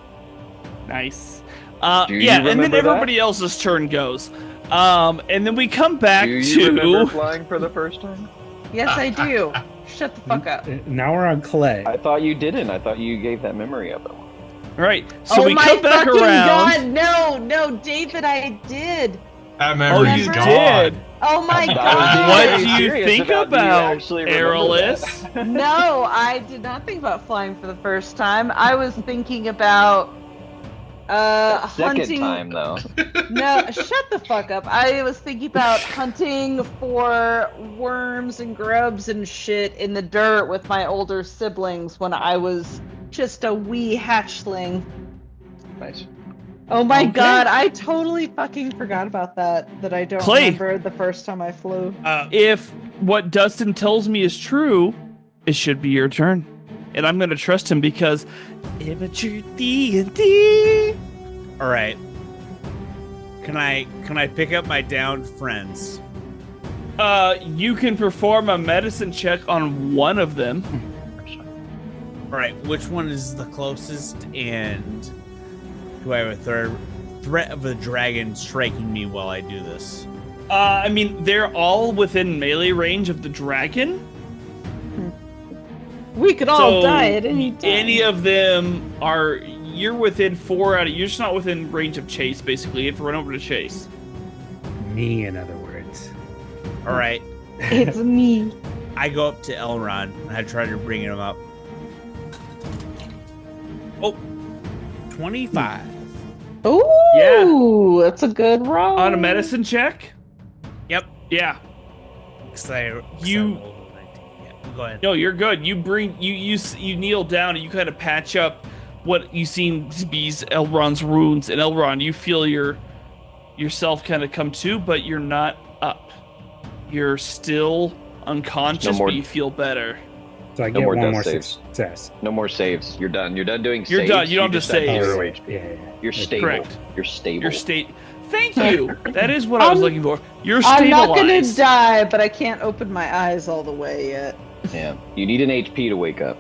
A: Nice.
G: Do you
A: Yeah, and then
G: remember that?
A: everybody else's turn goes. And then we come back
G: Do you remember
A: to.
G: flying for the first time?
D: Yes, I do. Shut the fuck up.
C: Now we're on Clay.
G: I thought you didn't. I thought you gave that memory up.
A: Right. So
D: oh
A: we
D: my
A: come back
D: fucking
A: around.
D: god, no, David, I did.
F: That
A: Oh,
F: memory's
A: you
F: gone.
A: did.
D: Oh my
G: I was
D: god.
G: being
A: What
G: very
A: do you
G: serious
A: think
G: do you
A: about
G: actually remember
A: Airless?
G: that?
D: No, I did not think about flying for the first time. I was thinking about
G: Second
D: hunting.
G: time though.
D: No, shut the fuck up. I was thinking about hunting for worms and grubs and shit in the dirt with my older siblings when I was just a wee hatchling.
G: Nice.
D: Oh my
A: Okay.
D: god, I totally fucking forgot about that I don't
A: Clay.
D: remember the first time I flew.
A: If what Dustin tells me is true, it should be your turn. And I'm going to trust him because amateur D&D.
H: All right. Can I pick up my downed friends?
A: You can perform a medicine check on one of them.
H: All right. Which one is the closest? And do I have a threat of a dragon striking me while I do this?
A: I mean, they're all within melee range of the dragon.
D: We could all
A: So,
D: die at any time.
A: Any of them are. You're within 4 out of. You're just not within range of Chase, basically. You have to run over to Chase.
C: Me, in other words.
H: All right.
D: It's me.
H: I go up to Elrond and I try to bring him up. Oh, 25.
D: Ooh, that's a good roll.
A: On a medicine check?
H: Yep.
A: Yeah.
H: 'Cause I rolled a 19. Yeah, go ahead.
A: No, you're good. You bring you kneel down and you kind of patch up what you seem to be Elrond's wounds, and Elrond, you feel yourself kind of come to, but you're not up. You're still unconscious,
G: No more-
A: but you feel better.
C: So I
G: No
C: get
G: more
C: one
G: death
C: more
G: saves.
C: success.
G: No more saves. You're done. You're done doing
A: You're
G: saves.
A: done. You don't have to
G: just have
A: save.
G: zero
C: Oh,
G: HP.
C: yeah.
G: You're stable.
A: Correct.
G: You're stable.
A: Your state. Thank you. That is what I was
D: I'm-
A: looking for. You're
D: I'm
A: stabilized.
D: not gonna die, but I can't open my eyes all the way yet.
G: Yeah. You need an HP to wake up.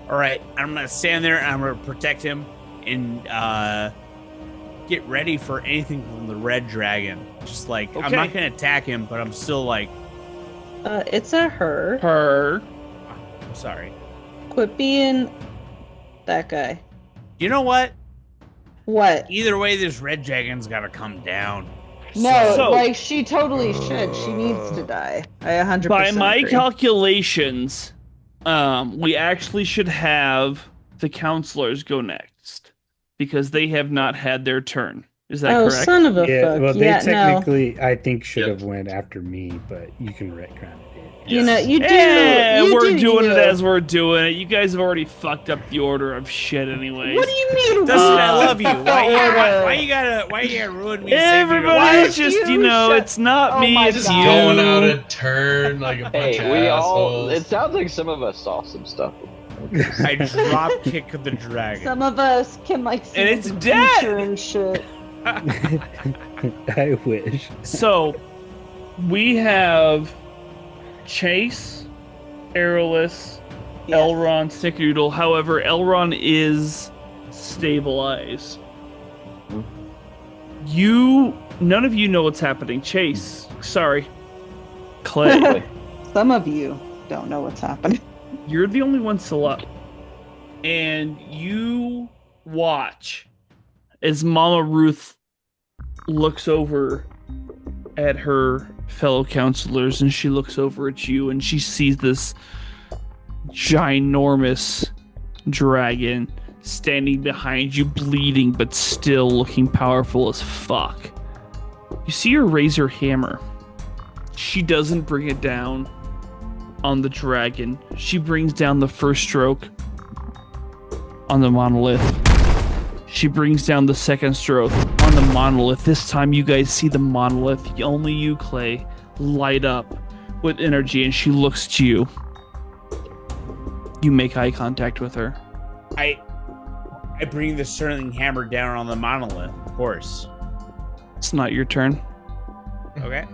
H: All right, I'm gonna stand there and I'm gonna protect him and get ready for anything from the red dragon. Just like I'm not gonna attack him, but I'm still like,
D: It's a her.
A: Her.
H: I'm sorry.
D: Quit being that guy.
H: You know what?
D: What?
H: Either way, this red dragon's gotta come down.
D: No,
A: So-
D: like she totally should. She needs to die. I 100%.
A: By my
D: agree.
A: calculations, we actually should have the counselors go next because they have not had their turn. Is that
D: Oh,
A: correct?
D: son of a
C: Yeah,
D: fuck.
C: well, they
D: Yeah, no.
C: technically, I think, should
F: Yep.
C: have went after me, but you can retcon it.
D: You know, you do.
A: We're doing
D: you.
A: it as we're doing it. You guys have already fucked up the order of shit, anyways.
D: What do you mean?
H: Dustin, I
D: we
H: love you.
D: fucked up
H: Why
D: the order?
H: you gotta ruin me? and save me
A: Everybody,
H: alive?
A: it's just,
D: You shut-
A: it's not
D: Oh
A: me,
D: my
A: it's
F: Just
A: you.
F: going out of turn like a bunch
G: Hey,
F: of
G: we all.
F: assholes.
G: It sounds like some of us saw some stuff.
H: I drop kick the dragon.
D: Some of us can like see
A: And it's
D: the
A: dead!
D: future and shit.
C: I wish.
A: So, we have Chase, Aerolus,
D: Yes.
A: Elron, Snickerdoodle. However, Elron is stabilized. None of you know what's happening. Chase, sorry. Clay,
D: Some of you don't know what's happening.
A: you're the only one still up. And you watch as Mama Ruth looks over at her fellow counselors and she looks over at you and she sees this ginormous dragon standing behind you, bleeding but still looking powerful as fuck. You see her raise her hammer. She doesn't bring it down on the dragon. She brings down the first stroke on the monolith. She brings down the second stroke on the monolith. This time you guys see the monolith, only you, Clay, light up with energy, and she looks to you. You make eye contact with her.
H: I bring the Sterling hammer down on the monolith, of course.
A: It's not your turn.
H: Okay.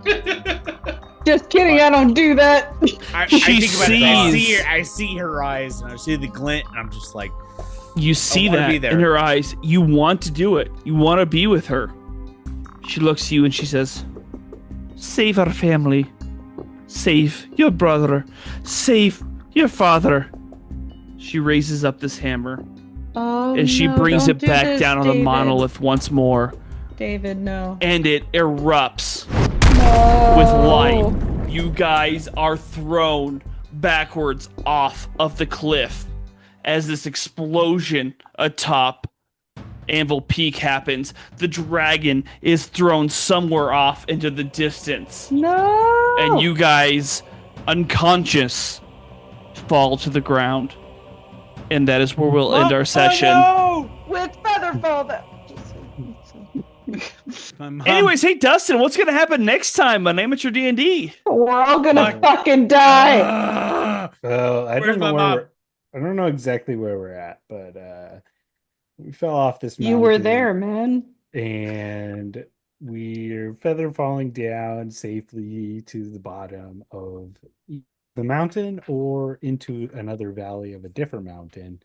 D: Just kidding, I don't do that.
H: I
A: She
H: think about it.
A: sees-
H: I see her eyes and I see the glint and I'm just like,
A: You see
H: wanna
A: that
H: be there.
A: in her eyes. You want to do it. You want to be with her. She looks at you and she says, "Save our family. Save your brother. Save your father." She raises up this hammer
D: Oh,
A: and she
D: no,
A: brings
D: don't
A: it
D: do
A: back
D: this,
A: down on the
D: David.
A: monolith once more,
D: David, no.
A: and it erupts
D: No.
A: with light. You guys are thrown backwards off of the cliff as this explosion atop Anvil Peak happens. The dragon is thrown somewhere off into the distance,
D: No.
A: and you guys, unconscious, fall to the ground. And that is where we'll end our session.
D: With Featherfall, though.
H: my mom.
A: Anyways, hey Dustin, what's gonna happen next time on Amateur D&D?
D: We're all gonna fucking die.
C: Well, I
H: Where's
C: don't know
H: my
C: where
H: mom?
C: I don't know exactly where we're at, but we fell off this mountain.
D: You were there, man.
C: and we're feather falling down safely to the bottom of the mountain or into another valley of a different mountain.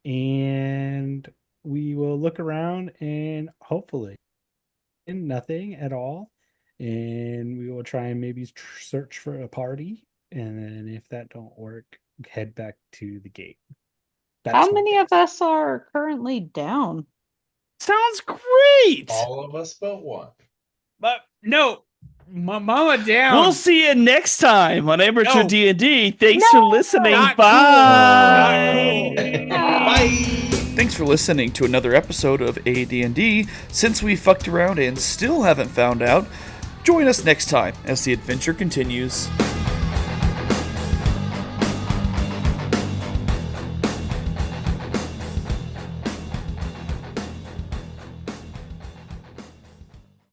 C: And we will look around and hopefully nothing at all. And we will try and maybe search for a party. And then if that don't work, head back to the gate.
D: How
C: my
D: many
C: guess.
D: of us are currently down?
A: Sounds great.
F: All of us but one.
H: But no, my mama down.
A: We'll see you next time on Amateur
H: No.
A: D&D. Thanks for listening.
H: Not
A: Bye.
H: cool.
F: Bye.
A: Thanks for listening to another episode of AD&D. Since we fucked around and still haven't found out, join us next time as the adventure continues.